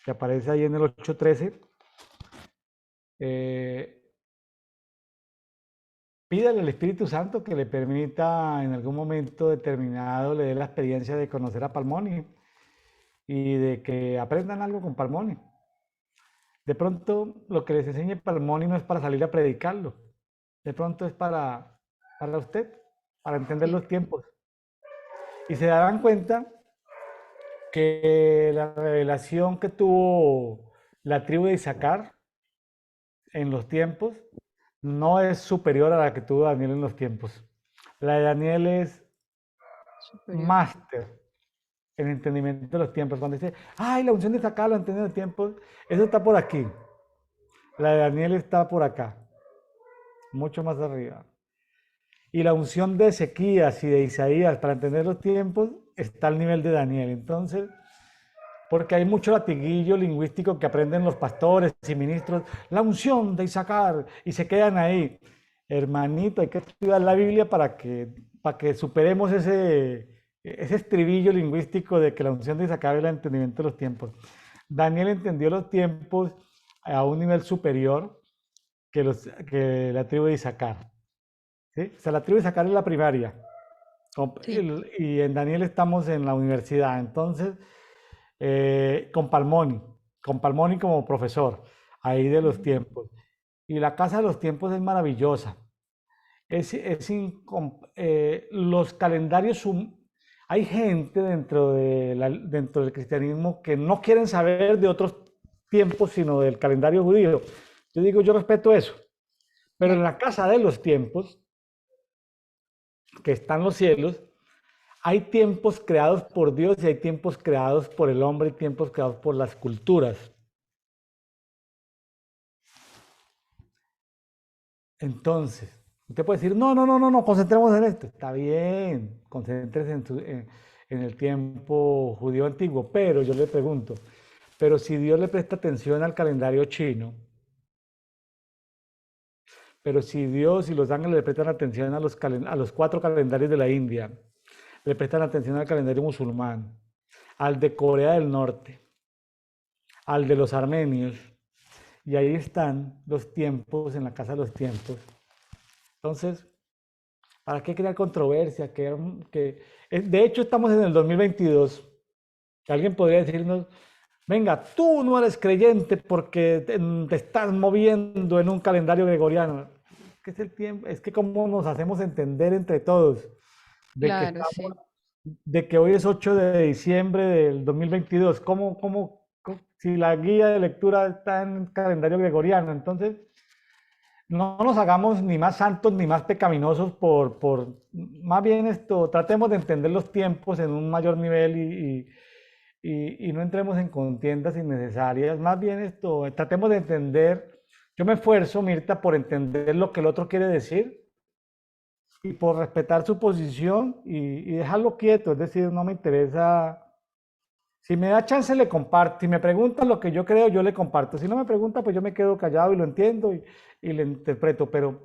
S1: que aparece ahí en el 8:13. Eh, Pídale al Espíritu Santo que le permita en algún momento determinado, le dé la experiencia de conocer a Palmoni y de que aprendan algo con Palmoni. De pronto, lo que les enseñe Palmoni no es para salir a predicarlo, de pronto es para usted, para entender
S2: Sí,
S1: los tiempos. Y se darán cuenta que la revelación que tuvo la tribu de Isaacar en los tiempos no es superior a la que tuvo Daniel en los tiempos. La de Daniel es
S2: superior.
S1: máster en entendimiento de los tiempos. Cuando dice, ay, la unción de Isaacar lo entiende de los tiempos, eso está por aquí. La de Daniel está por acá, mucho más arriba. Y la unción de Ezequías y de Isaías para entender los tiempos está al nivel de Daniel. Entonces, porque hay mucho latiguillo lingüístico que aprenden los pastores y ministros, la unción de Isaacar, y se quedan ahí. Hermanito, hay que estudiar la Biblia para que superemos ese estribillo lingüístico de que la unción de Isaacar es el entendimiento de los tiempos. Daniel entendió los tiempos a un nivel superior que la tribu de Isaacar. ¿Sí? O sea, la tribu de Isaacar es la primaria,
S2: Sí.
S1: y en Daniel estamos en la universidad. Entonces, con Palmoni como profesor, ahí de los
S2: Ujú.
S1: tiempos. Y la Casa de los Tiempos es maravillosa. Los calendarios, hay gente dentro del cristianismo que no quieren saber de otros tiempos, sino del calendario judío. Yo digo, yo respeto eso. Pero en
S2: Claro.
S1: la Casa de los Tiempos, que están los cielos, hay tiempos creados por Dios y hay tiempos creados por el hombre y tiempos creados por las culturas. Entonces, usted puede decir, no, no, no, no, no, concentremos en esto. Está bien, concéntrese en el tiempo judío antiguo, pero yo le pregunto, pero si Dios le presta atención al calendario chino, pero si Dios y los ángeles le prestan atención a los 4 calendarios de la India, le prestan atención al calendario musulmán, al de Corea del Norte, al de los armenios, y ahí están los tiempos en la casa de los tiempos. Entonces, ¿para qué crear controversia? De hecho, estamos en el 2022. Alguien podría decirnos, venga, tú no eres creyente porque te estás moviendo en un calendario gregoriano. ¿Qué es el tiempo? Es que cómo nos hacemos entender entre todos de que
S2: Claro,
S1: estamos,
S2: sí.
S1: de que hoy es 8 de diciembre del 2022. Si la guía de lectura está en el calendario gregoriano? Entonces, no nos hagamos ni más santos ni más pecaminosos más bien tratemos de entender los tiempos en un mayor nivel y no entremos en contiendas innecesarias. Más bien tratemos de entender. Yo me esfuerzo, Mirta, por entender lo que el otro quiere decir y por respetar su posición y dejarlo quieto. Es decir, no me interesa. Si me da chance, le comparto. Si me preguntan lo que yo creo, yo le comparto. Si no me pregunta, pues yo me quedo callado y lo entiendo y le interpreto. Pero,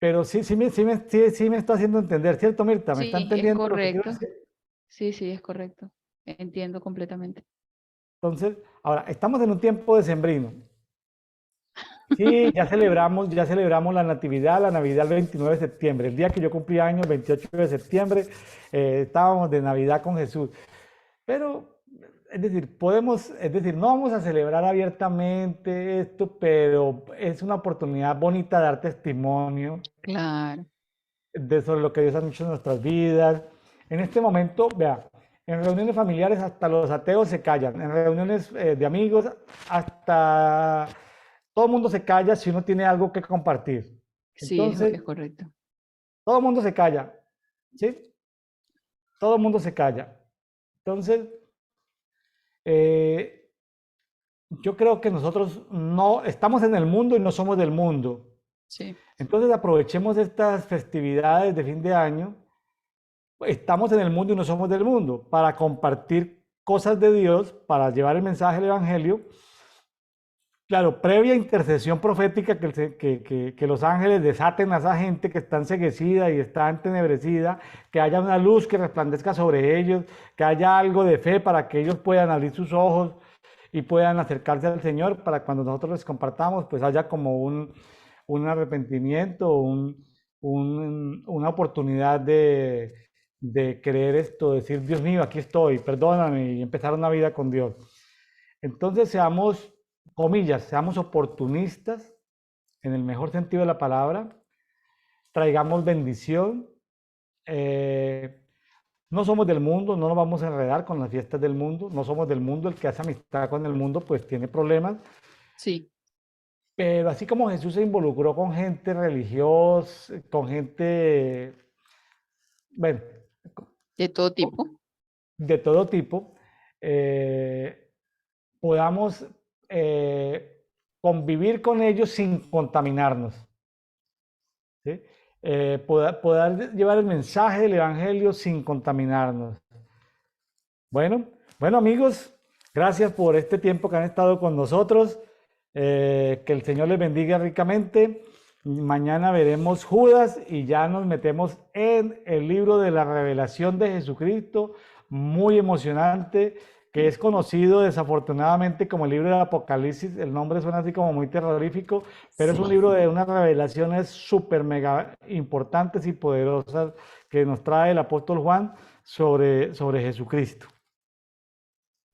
S1: pero sí me está haciendo entender, ¿cierto, Mirta? ¿Me está
S2: Sí, es
S1: entendiendo lo que quiero
S2: correcto.
S1: decir?
S2: Sí, sí, es correcto. Entiendo completamente.
S1: Entonces, ahora, estamos en un tiempo decembrino. Sí, ya celebramos la Natividad, la Navidad el 29 de septiembre. El día que yo cumplí años, el 28 de septiembre, estábamos de Navidad con Jesús. Pero, es decir, es decir, no vamos a celebrar abiertamente esto, pero es una oportunidad bonita de dar testimonio
S2: Claro.
S1: de sobre lo que Dios ha hecho en nuestras vidas. En este momento, vea, en reuniones familiares hasta los ateos se callan, en reuniones de amigos hasta todo el mundo se calla si uno tiene algo que compartir.
S2: Sí,
S1: Entonces,
S2: es correcto.
S1: todo el mundo se calla, ¿sí? Todo el mundo se calla. Entonces, eh, yo creo que nosotros no estamos en el mundo y no somos del mundo.
S2: Sí,
S1: Entonces, aprovechemos estas festividades de fin de año. Estamos en el mundo y no somos del mundo para compartir cosas de Dios, para llevar el mensaje del Evangelio. Claro, previa intercesión profética que los ángeles desaten a esa gente que está enceguecida y está entenebrecida, que haya una luz que resplandezca sobre ellos, que haya algo de fe para que ellos puedan abrir sus ojos y puedan acercarse al Señor, para cuando nosotros les compartamos, pues haya como un arrepentimiento, una oportunidad de creer esto, decir, Dios mío, aquí estoy, perdóname, y empezar una vida con Dios. Entonces seamos, comillas, seamos oportunistas en el mejor sentido de la palabra, traigamos bendición, eh, no somos del mundo, no nos vamos a enredar con las fiestas del mundo, no somos del mundo, el que hace amistad con el mundo pues tiene problemas,
S2: sí,
S1: pero así como Jesús se involucró con gente religiosa, con gente, bueno,
S2: de todo tipo.
S1: de todo tipo, eh, podamos convivir con ellos sin contaminarnos. ¿Sí? Poder llevar el mensaje del Evangelio sin contaminarnos. Bueno, bueno amigos, gracias por este tiempo que han estado con nosotros. Que el Señor les bendiga ricamente. Mañana veremos Judas y ya nos metemos en el libro de la revelación de Jesucristo, muy emocionante, que es conocido desafortunadamente como el libro del Apocalipsis. El nombre suena así como muy terrorífico, pero es un
S2: Sí,
S1: libro de unas revelaciones súper mega importantes y poderosas que nos trae el apóstol Juan sobre Jesucristo.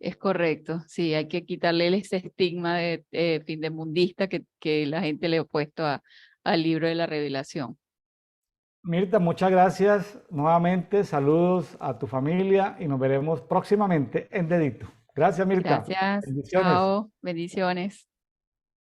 S2: es correcto. Sí, hay que quitarle ese estigma de fin de mundista que la gente le ha puesto al libro de la Revelación.
S1: Mirta, muchas gracias nuevamente. Saludos a tu familia y nos veremos próximamente en Dedito. Gracias, Mirta.
S2: Gracias.
S1: Bendiciones.
S2: Chao. Bendiciones.